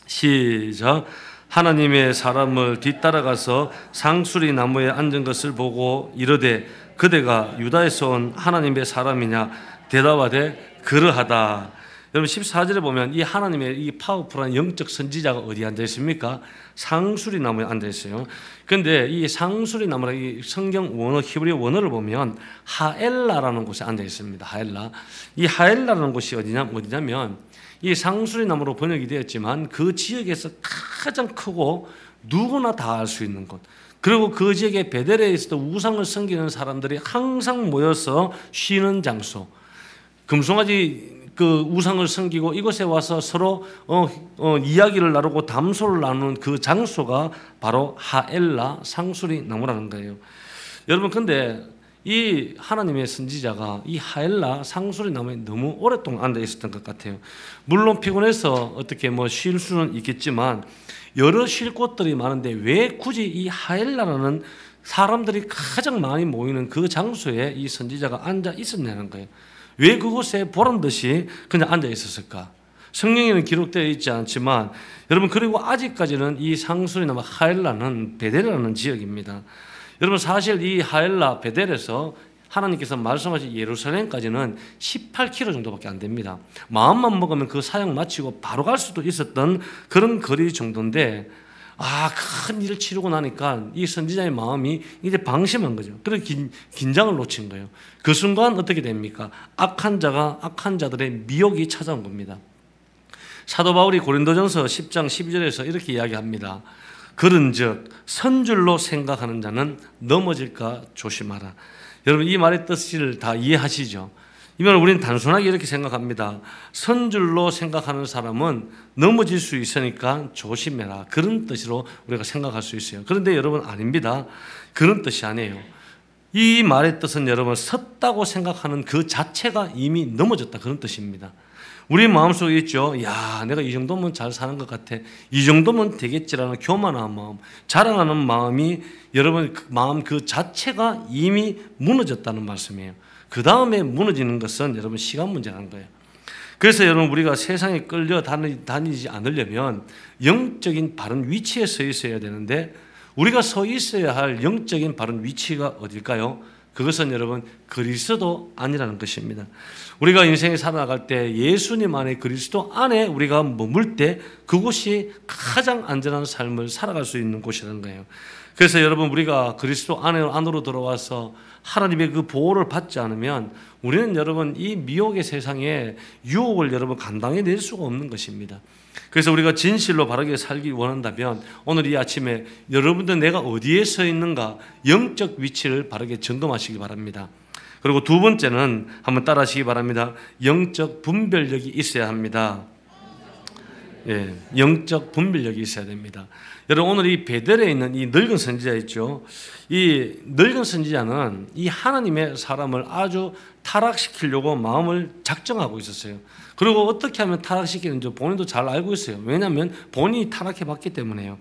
시작. 하나님의 사람을 뒤따라가서 상수리 나무에 앉은 것을 보고 이르되 그대가 유다에서 온 하나님의 사람이냐 대답하되 그러하다. 여러분 14절에 보면 이 하나님의 이 파워풀한 영적 선지자가 어디 앉아 있습니까? 상수리 나무에 앉아 있어요. 그런데 이 상수리 나무라 이 성경 원어 히브리 원어를 보면 하엘라라는 곳에 앉아 있습니다. 하엘라. 이 하엘라라는 곳이 어디냐면 이 상수리 나무로 번역이 되었지만 그 지역에서 가장 크고 누구나 다 알 수 있는 곳. 그리고 그 지역에 베델에 있어도 우상을 섬기는 사람들이 항상 모여서 쉬는 장소. 금송아지 그 우상을 섬기고 이곳에 와서 서로 이야기를 나누고 담소를 나누는 그 장소가 바로 하엘라 상수리 나무라는 거예요. 여러분, 근데 이 하나님의 선지자가 이 하엘라 상수리 나무에 너무 오랫동안 앉아 있었던 것 같아요. 물론 피곤해서 어떻게 쉴 수는 있겠지만 여러 쉴 곳들이 많은데 왜 굳이 이 하엘라라는 사람들이 가장 많이 모이는 그 장소에 이 선지자가 앉아 있었냐는 거예요. 왜 그곳에 보란듯이 그냥 앉아 있었을까? 성경에는 기록되어 있지 않지만 여러분, 그리고 아직까지는 이 상수리 나무 하엘라는 베델이라는 지역입니다. 여러분, 사실 이 하엘라 베델에서 하나님께서 말씀하신 예루살렘까지는 18km 정도밖에 안 됩니다. 마음만 먹으면 그 사역 마치고 바로 갈 수도 있었던 그런 거리 정도인데, 큰 일을 치르고 나니까 이 선지자의 마음이 이제 방심한 거죠. 그래서 긴장을 놓친 거예요. 그 순간 어떻게 됩니까? 악한 자가 악한 자들의 미혹이 찾아온 겁니다. 사도 바울이 고린도전서 10장 12절에서 이렇게 이야기합니다. 그런즉 선줄로 생각하는 자는 넘어질까 조심하라. 여러분, 이 말의 뜻을 다 이해하시죠? 이 말을 우리는 단순하게 이렇게 생각합니다. 선줄로 생각하는 사람은 넘어질 수 있으니까 조심해라. 그런 뜻으로 우리가 생각할 수 있어요. 그런데 여러분, 아닙니다. 그런 뜻이 아니에요. 이 말의 뜻은 여러분, 섰다고 생각하는 그 자체가 이미 넘어졌다, 그런 뜻입니다. 우리 마음속에 있죠. 야, 내가 이 정도면 잘 사는 것 같아. 이 정도면 되겠지라는 교만한 마음, 자랑하는 마음이 여러분 마음 그 자체가 이미 무너졌다는 말씀이에요. 그 다음에 무너지는 것은 여러분 시간 문제라는 거예요. 그래서 여러분, 우리가 세상에 끌려 다니지 않으려면 영적인 바른 위치에 서 있어야 되는데, 우리가 서 있어야 할 영적인 바른 위치가 어딜까요? 그것은 여러분 그리스도 안이라는 것입니다. 우리가 인생에 살아나갈 때 예수님 안에, 그리스도 안에 우리가 머물 때 그곳이 가장 안전한 삶을 살아갈 수 있는 곳이라는 거예요. 그래서 여러분, 우리가 그리스도 안으로 들어와서 하나님의 그 보호를 받지 않으면 우리는 여러분 이 미혹의 세상에 유혹을 여러분 감당해낼 수가 없는 것입니다. 그래서 우리가 진실로 바르게 살기 원한다면 오늘 이 아침에 여러분들 내가 어디에 서 있는가 영적 위치를 바르게 점검하시기 바랍니다. 그리고 두 번째는 한번 따라 하시기 바랍니다. 영적 분별력이 있어야 합니다. 예, 영적 분별력이 있어야 됩니다. 여러분, 오늘 이 베델에 있는 이 늙은 선지자 있죠. 이 늙은 선지자는 이 하나님의 사람을 아주 타락시키려고 마음을 작정하고 있었어요. 그리고 어떻게 하면 타락시키는지 본인도 잘 알고 있어요. 왜냐하면 본인이 타락해봤기 때문에요.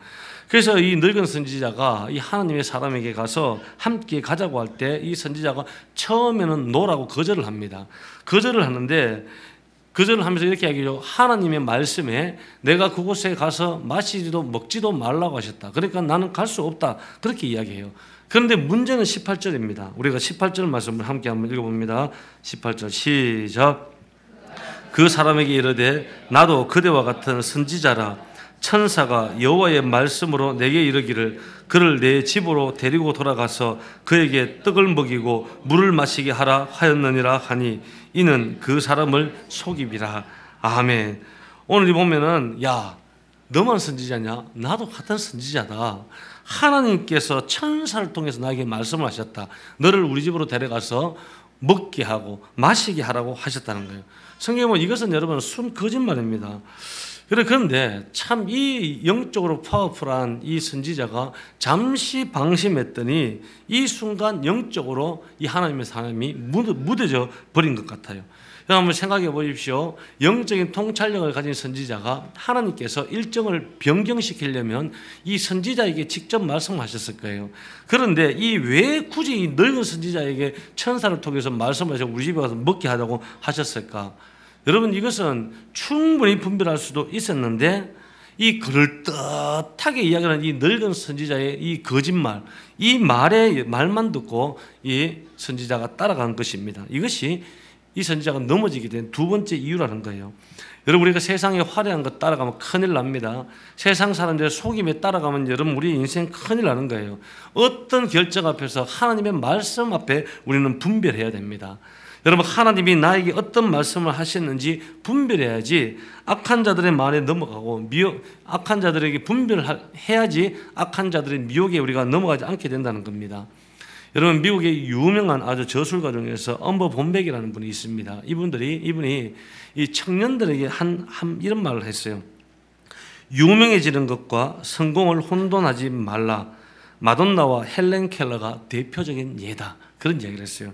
그래서 이 늙은 선지자가 이 하나님의 사람에게 가서 함께 가자고 할 때 이 선지자가 처음에는 노라고 거절을 합니다. 거절을 하는데, 거절을 하면서 이렇게 이야기해요. 하나님의 말씀에 내가 그곳에 가서 마시지도 먹지도 말라고 하셨다. 그러니까 나는 갈 수 없다. 그렇게 이야기해요. 그런데 문제는 18절입니다. 우리가 18절 말씀을 함께 한번 읽어봅니다. 18절 시작. 그 사람에게 이르되 나도 그대와 같은 선지자라. 천사가 여호와의 말씀으로 내게 이르기를 그를 내 집으로 데리고 돌아가서 그에게 떡을 먹이고 물을 마시게 하라 하였느니라 하니 이는 그 사람을 속이비라. 아멘. 오늘 보면은, 야, 너만 선지자냐? 나도 같은 선지자다. 하나님께서 천사를 통해서 나에게 말씀을 하셨다. 너를 우리 집으로 데려가서 먹게 하고 마시게 하라고 하셨다는 거예요. 성경에 보면 이것은 여러분 순 거짓말입니다. 그런데 참 이 영적으로 파워풀한 이 선지자가 잠시 방심했더니 이 순간 영적으로 이 하나님의 사람이 무뎌져 버린 것 같아요. 한번 생각해 보십시오. 영적인 통찰력을 가진 선지자가 하나님께서 일정을 변경시키려면 이 선지자에게 직접 말씀하셨을 거예요. 그런데 왜 굳이 이 늙은 선지자에게 천사를 통해서 말씀하셔서 우리 집에 가서 먹게 하자고 하셨을까? 여러분, 이것은 충분히 분별할 수도 있었는데 이 그럴듯하게 이야기하는 이 늙은 선지자의 이 거짓말, 이 말만 듣고 이 선지자가 따라간 것입니다. 이것이 이 선지자가 넘어지게 된 두 번째 이유라는 거예요. 여러분, 우리가 세상의 화려한 것 따라가면 큰일 납니다. 세상 사람들의 속임에 따라가면 여러분 우리 인생 큰일 나는 거예요. 어떤 결정 앞에서 하나님의 말씀 앞에 우리는 분별해야 됩니다. 여러분, 하나님이 나에게 어떤 말씀을 하셨는지 분별해야지 악한 자들의 말에 넘어가고 악한 자들에게 분별해야지 악한 자들의 미혹에 우리가 넘어가지 않게 된다는 겁니다. 여러분 미국의 유명한 아주 저술가 중에서 엄버 본백이라는 분이 있습니다. 이분이 이 청년들에게 이런 말을 했어요. 유명해지는 것과 성공을 혼돈하지 말라. 마돈나와 헬렌 켈러가 대표적인 예다. 그런 이야기를 했어요.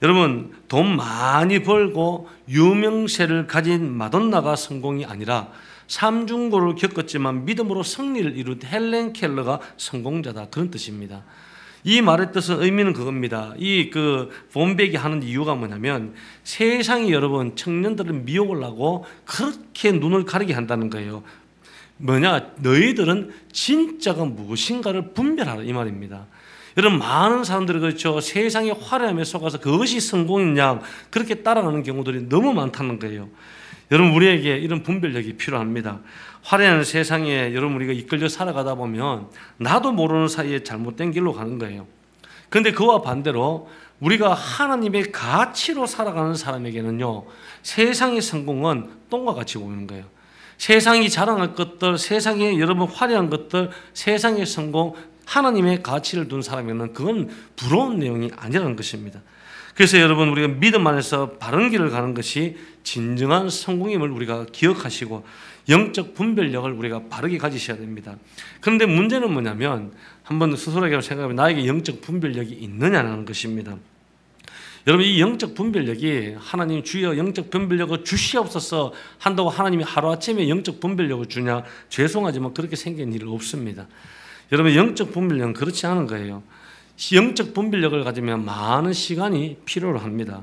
여러분 돈 많이 벌고 유명세를 가진 마돈나가 성공이 아니라 삼중고를 겪었지만 믿음으로 승리를 이룬 헬렌 켈러가 성공자다. 그런 뜻입니다. 이 말의 뜻은 의미는 그겁니다. 이 본백이 하는 이유가 뭐냐면 세상이 여러분 청년들을 미혹을 하고 그렇게 눈을 가리게 한다는 거예요. 뭐냐? 너희들은 진짜가 무엇인가를 분별하라 이 말입니다. 여러분 많은 사람들이 그렇죠. 세상의 화려함에 속아서 그것이 성공이냐 그렇게 따라가는 경우들이 너무 많다는 거예요. 여러분 우리에게 이런 분별력이 필요합니다. 화려한 세상에 여러분 우리가 이끌려 살아가다 보면 나도 모르는 사이에 잘못된 길로 가는 거예요. 그런데 그와 반대로 우리가 하나님의 가치로 살아가는 사람에게는요, 세상의 성공은 똥과 같이 보이는 거예요. 세상이 자랑할 것들, 세상에 여러분 화려한 것들, 세상의 성공, 하나님의 가치를 둔 사람에게는 그건 부러운 내용이 아니라는 것입니다. 그래서 여러분 우리가 믿음 안에서 바른 길을 가는 것이 진정한 성공임을 우리가 기억하시고 영적 분별력을 우리가 바르게 가지셔야 됩니다. 그런데 문제는 뭐냐면 한번 스스로에게 생각하면 나에게 영적 분별력이 있느냐는 것입니다. 여러분 이 영적 분별력이 하나님 주여 영적 분별력을 주시옵소서 한다고 하나님이 하루아침에 영적 분별력을 주냐? 죄송하지만 그렇게 생긴 일 없습니다. 여러분 영적 분별력은 그렇지 않은 거예요. 영적 분별력을 가지면 많은 시간이 필요로 합니다.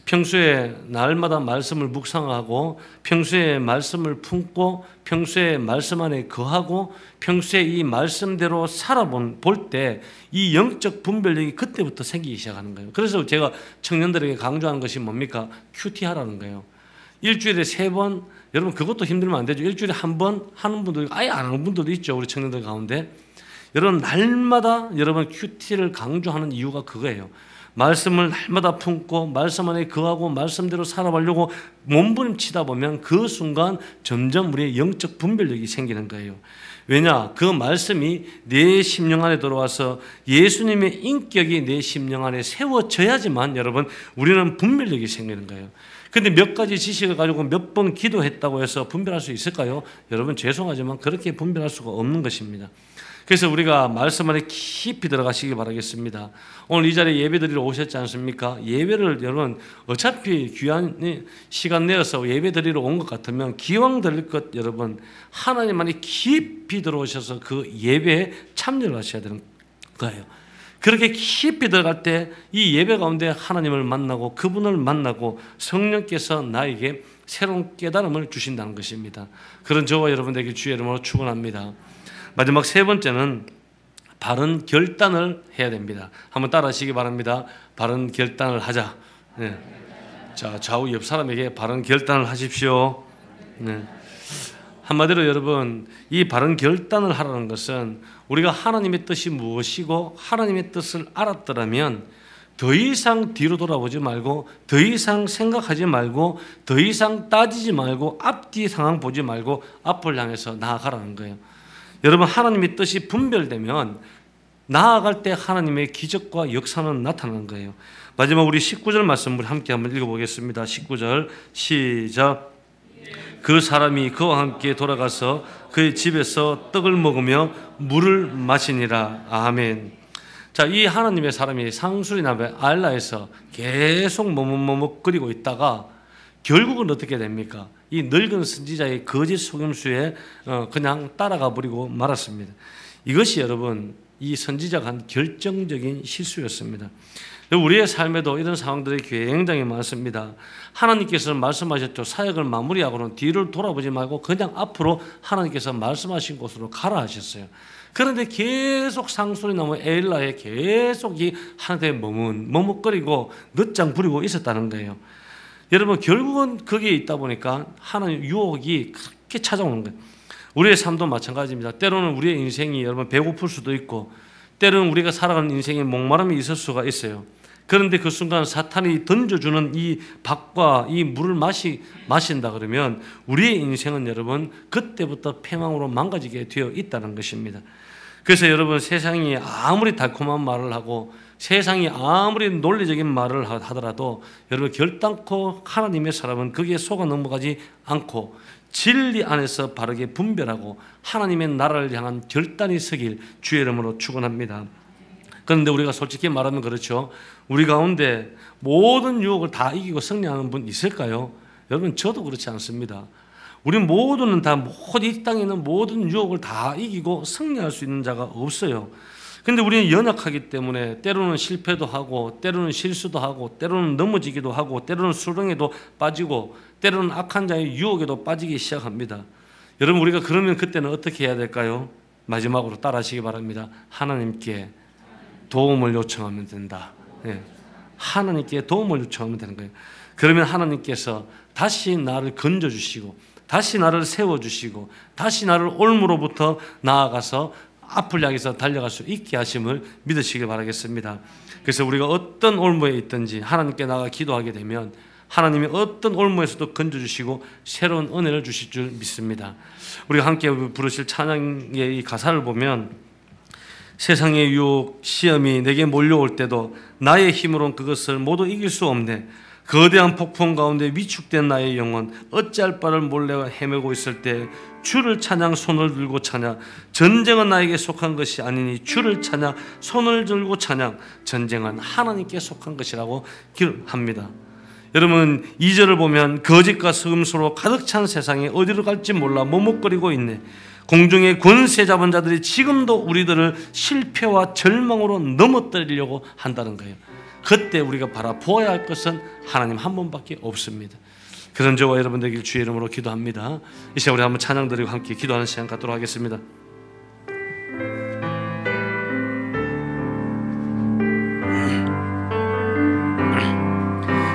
평소에 날마다 말씀을 묵상하고 평소에 말씀을 품고 평소에 말씀 안에 거하고 평소에 이 말씀대로 살아볼 때 이 영적 분별력이 그때부터 생기기 시작하는 거예요. 그래서 제가 청년들에게 강조하는 것이 뭡니까? QT하라는 거예요. 일주일에 3번, 여러분 그것도 힘들면 안 되죠. 일주일에 1번 하는 분도 아예 안 하는 분들도 있죠. 우리 청년들 가운데. 여러분 날마다 여러분 QT를 강조하는 이유가 그거예요. 말씀을 날마다 품고 말씀 안에 거하고 말씀대로 살아가려고 몸부림치다 보면 그 순간 점점 우리의 영적 분별력이 생기는 거예요. 왜냐? 그 말씀이 내 심령 안에 들어와서 예수님의 인격이 내 심령 안에 세워져야지만 여러분 우리는 분별력이 생기는 거예요. 근데 몇 가지 지식을 가지고 몇 번 기도했다고 해서 분별할 수 있을까요? 여러분 죄송하지만 그렇게 분별할 수가 없는 것입니다. 그래서 우리가 말씀 안에 깊이 들어가시기 바라겠습니다. 오늘 이 자리에 예배 드리러 오셨지 않습니까? 예배를 여러분 어차피 귀한 시간 내어서 예배 드리러 온 것 같으면 기왕 드릴 것 여러분 하나님 안에 깊이 들어오셔서 그 예배에 참여를 하셔야 되는 거예요. 그렇게 깊이 들어갈 때 이 예배 가운데 하나님을 만나고 그분을 만나고 성령께서 나에게 새로운 깨달음을 주신다는 것입니다. 그런 저와 여러분들에게 주의 이름으로 축원합니다. 마지막 3번째는 바른 결단을 해야 됩니다. 한번 따라 하시기 바랍니다. 바른 결단을 하자. 네. 자, 좌우 옆 사람에게 바른 결단을 하십시오. 네. 한마디로 여러분 이 바른 결단을 하라는 것은 우리가 하나님의 뜻이 무엇이고 하나님의 뜻을 알았더라면 더 이상 뒤로 돌아보지 말고 더 이상 생각하지 말고 더 이상 따지지 말고 앞뒤 상황 보지 말고 앞을 향해서 나아가라는 거예요. 여러분 하나님의 뜻이 분별되면 나아갈 때 하나님의 기적과 역사는 나타나는 거예요. 마지막 우리 19절 말씀을 함께 한번 읽어보겠습니다. 19절 시작. 그 사람이 그와 함께 돌아가서 그의 집에서 떡을 먹으며 물을 마시니라. 아멘. 자, 이 하나님의 사람이 상수리나베 아일라에서 계속 머뭇머뭇거리고 있다가 결국은 어떻게 됩니까? 이 늙은 선지자의 거짓 속임수에 그냥 따라가 버리고 말았습니다. 이것이 여러분 이 선지자가 한 결정적인 실수였습니다. 우리의 삶에도 이런 상황들이 굉장히 많습니다. 하나님께서 말씀하셨죠. 사역을 마무리하고는 뒤를 돌아보지 말고 그냥 앞으로 하나님께서 말씀하신 곳으로 가라 하셨어요. 그런데 계속 상소리나무 에일라에 계속 이 하나님의 머뭇거리고 늦장 부리고 있었다는 거예요. 여러분 결국은 거기에 있다 보니까 하나님 유혹이 그렇게 찾아오는 거예요. 우리의 삶도 마찬가지입니다. 때로는 우리의 인생이 여러분 배고플 수도 있고 때로는 우리가 살아가는 인생에 목마름이 있을 수가 있어요. 그런데 그 순간 사탄이 던져주는 이 밥과 이 물을 마신다 그러면 우리의 인생은 여러분 그때부터 패망으로 망가지게 되어 있다는 것입니다. 그래서 여러분 세상이 아무리 달콤한 말을 하고 세상이 아무리 논리적인 말을 하더라도 여러분 결단코 하나님의 사람은 거기에 속아 넘어가지 않고 진리 안에서 바르게 분별하고 하나님의 나라를 향한 결단이 서길 주의 이름으로 축원합니다. 그런데 우리가 솔직히 말하면 그렇죠. 우리 가운데 모든 유혹을 다 이기고 승리하는 분 있을까요? 여러분 저도 그렇지 않습니다. 우리 모두는 다 이 땅에 있는 모든 유혹을 다 이기고 승리할 수 있는 자가 없어요. 근데 우리는 연약하기 때문에 때로는 실패도 하고 때로는 실수도 하고 때로는 넘어지기도 하고 때로는 수렁에도 빠지고 때로는 악한 자의 유혹에도 빠지기 시작합니다. 여러분 우리가 그러면 그때는 어떻게 해야 될까요? 마지막으로 따라하시기 바랍니다. 하나님께 도움을 요청하면 된다. 네. 하나님께 도움을 요청하면 되는 거예요. 그러면 하나님께서 다시 나를 건져주시고 다시 나를 세워주시고 다시 나를 올무로부터 나아가서 앞을 향해서 달려갈 수 있게 하심을 믿으시길 바라겠습니다. 그래서 우리가 어떤 올무에 있든지 하나님께 나가 기도하게 되면 하나님이 어떤 올무에서도 건져주시고 새로운 은혜를 주실 줄 믿습니다. 우리가 함께 부르실 찬양의 이 가사를 보면 세상의 유혹, 시험이 내게 몰려올 때도 나의 힘으로는 그것을 모두 이길 수 없네. 거대한 폭풍 가운데 위축된 나의 영혼 어찌할 바를 몰래 헤매고 있을 때 주를 찬양 손을 들고 찬양 전쟁은 나에게 속한 것이 아니니 주를 찬양 손을 들고 찬양 전쟁은 하나님께 속한 것이라고 기록합니다. 여러분 2절을 보면 거짓과 속임수로 가득 찬 세상에 어디로 갈지 몰라 머뭇거리고 있네. 공중의 권세 잡은 자들이 지금도 우리들을 실패와 절망으로 넘어뜨리려고 한다는 거예요. 그때 우리가 바라보아야 할 것은 하나님 한 분밖에 없습니다. 그런 저와 여러분 되길 주의 이름으로 기도합니다. 이 시간 우리 한번 찬양 드리고 함께 기도하는 시간 갖도록 하겠습니다.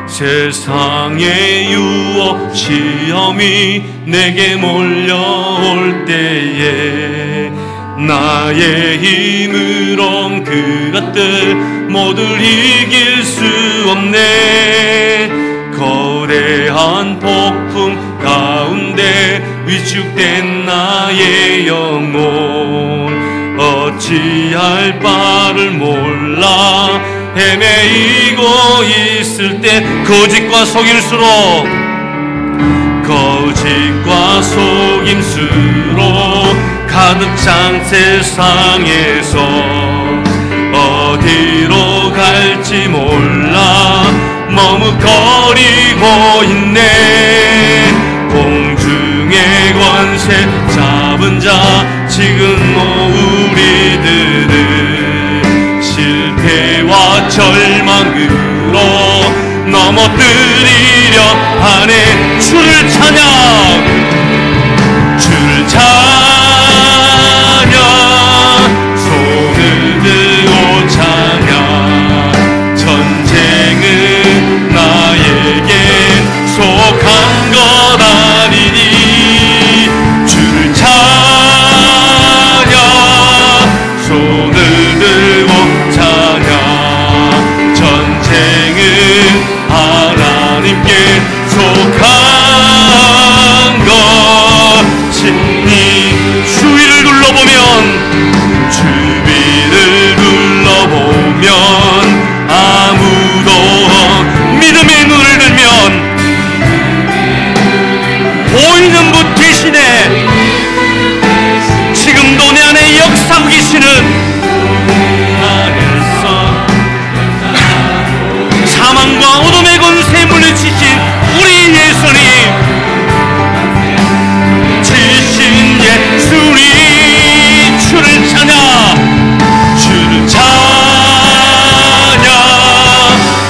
세상의 유혹 시험이 내게 몰려올 때에 나의 힘으론 그것들 모두 이길 수 없네. 거대한 폭풍 가운데 위축된 나의 영혼 어찌할 바를 몰라 헤매이고 있을 때 거짓과 속임수로 가득 찬 세상에서 어디로 갈지 몰라 머뭇거리고 있네. 공중의 권세 잡은 자 지금 우리들을 실패와 절망으로 넘어뜨리려 하네. 주를 찬양 손을 들고 찬양 전쟁은 나에게 속한 것 아니니. 주를 찬양 손을 들고 찬양 전쟁은 하나님께 속한 것이니. 주위를 둘러보면 아무도 믿음의 눈을 들면 보이는 분 계시네. 지금도 내 안에 역사하고 계시는 사망과 어둠의 권세에 물리치신 우리 예수님, 지신 예수님, 주를 찬양 주를 찬양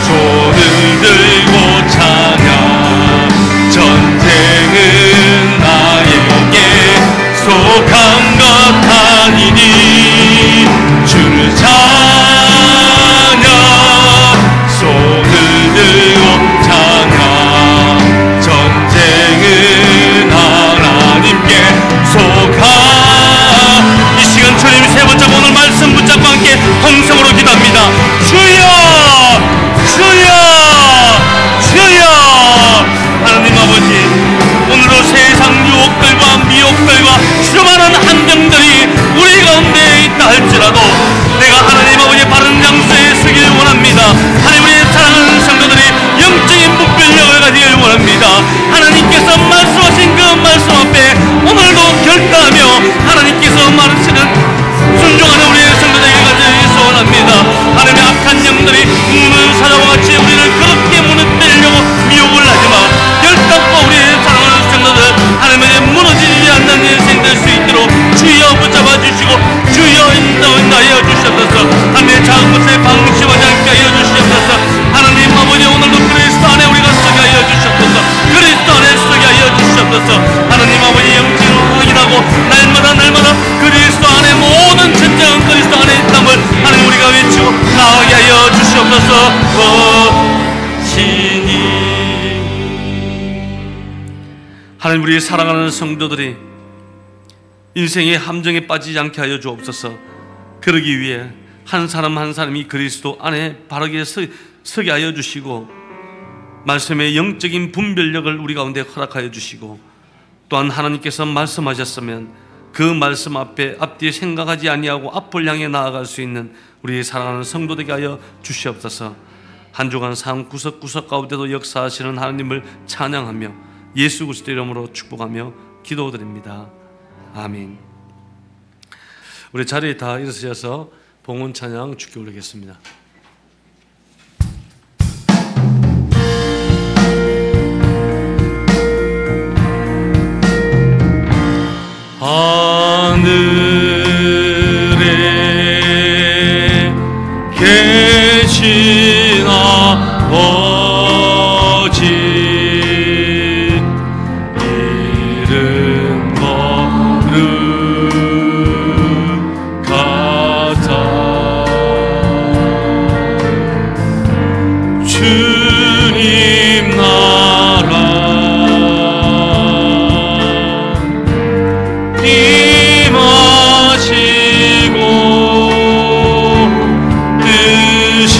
손을 들고 찬양 전쟁은 나에게 속한 것 아니니. 주를 찬양 손을 들고 찬양 전쟁은 하나님께 속한. 이 시간 주님 세 번째 오늘 말씀 붙잡고 함께 통성으로 기도합니다. 주여 주여 주여. 하나님 아버지, 오늘도 세상 유혹들과 미혹들과 수많은 함정들이 우리 가운데 있다 할지라도 내가 하나님 주여 붙잡아 주시고 주여 인도하여 주시옵소서. 하나님의 작은 것에 방심하지 않게 하여 주시옵소서. 하나님 아버지 오늘도 그리스도 안에 우리가 서게 하여 주시옵소서. 그리스도 안에 서게 하여 주시옵소서. 하나님 아버지 영적으로 확인하고 날마다 그리스도 안에 모든 진정한 그리스도 안에 있음을 하나님 우리가 외치고 나아가게 하여 주시옵소서. 하나님 우리 사랑하는 성도들이 인생의 함정에 빠지지 않게 하여 주옵소서. 그러기 위해 한 사람 한 사람이 그리스도 안에 바르게 서게 하여 주시고 말씀의 영적인 분별력을 우리 가운데 허락하여 주시고 또한 하나님께서 말씀하셨으면 그 말씀 앞뒤에 생각하지 아니하고 앞을 향해 나아갈 수 있는 우리 사랑하는 성도되게 하여 주시옵소서. 한 주간 삶 구석구석 가운데도 역사하시는 하나님을 찬양하며 예수 그리스도 이름으로 축복하며 기도드립니다. 아멘. 우리 자리에 다 일어서셔서 봉헌 찬양 주께 올리겠습니다. 하늘에 계신 아버지 이름 거룩하다. 주님 나라 임하시고 뜻이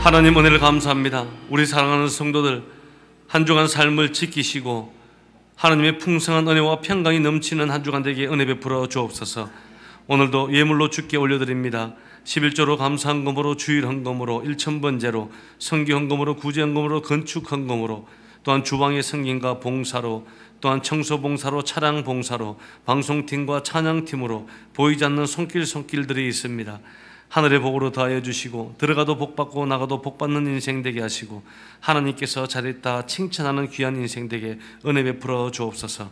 하나님 은혜를 감사합니다. 우리 사랑하는 성도들 한 주간 삶을 지키시고 하나님의 풍성한 은혜와 평강이 넘치는 한 주간 되게 은혜 베풀어 주옵소서. 오늘도 예물로 주께 올려드립니다. 11조로 감사한 금으로 주일 헌금으로 1,000번제로 성교 헌금으로 구제 헌금으로 건축 헌금으로 또한 주방의 성김과 봉사로 또한 청소 봉사로 차량 봉사로 방송팀과 찬양팀으로 보이지 않는 손길들이 있습니다. 하늘의 복으로 더하여 주시고 들어가도 복받고 나가도 복받는 인생 되게 하시고 하나님께서 잘했다 칭찬하는 귀한 인생 되게 은혜 베풀어 주옵소서.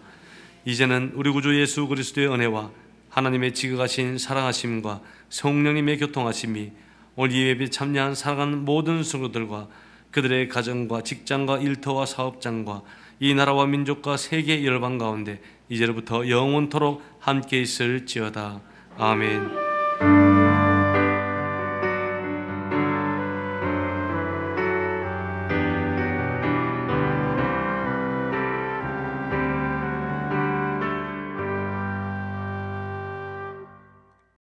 이제는 우리 구주 예수 그리스도의 은혜와 하나님의 지극하신 사랑하심과 성령님의 교통하심이 오늘 예배에 참여한 사랑하는 모든 성도들과 그들의 가정과 직장과 일터와 사업장과 이 나라와 민족과 세계 열방 가운데 이제로부터 영원토록 함께 있을지어다. 아멘.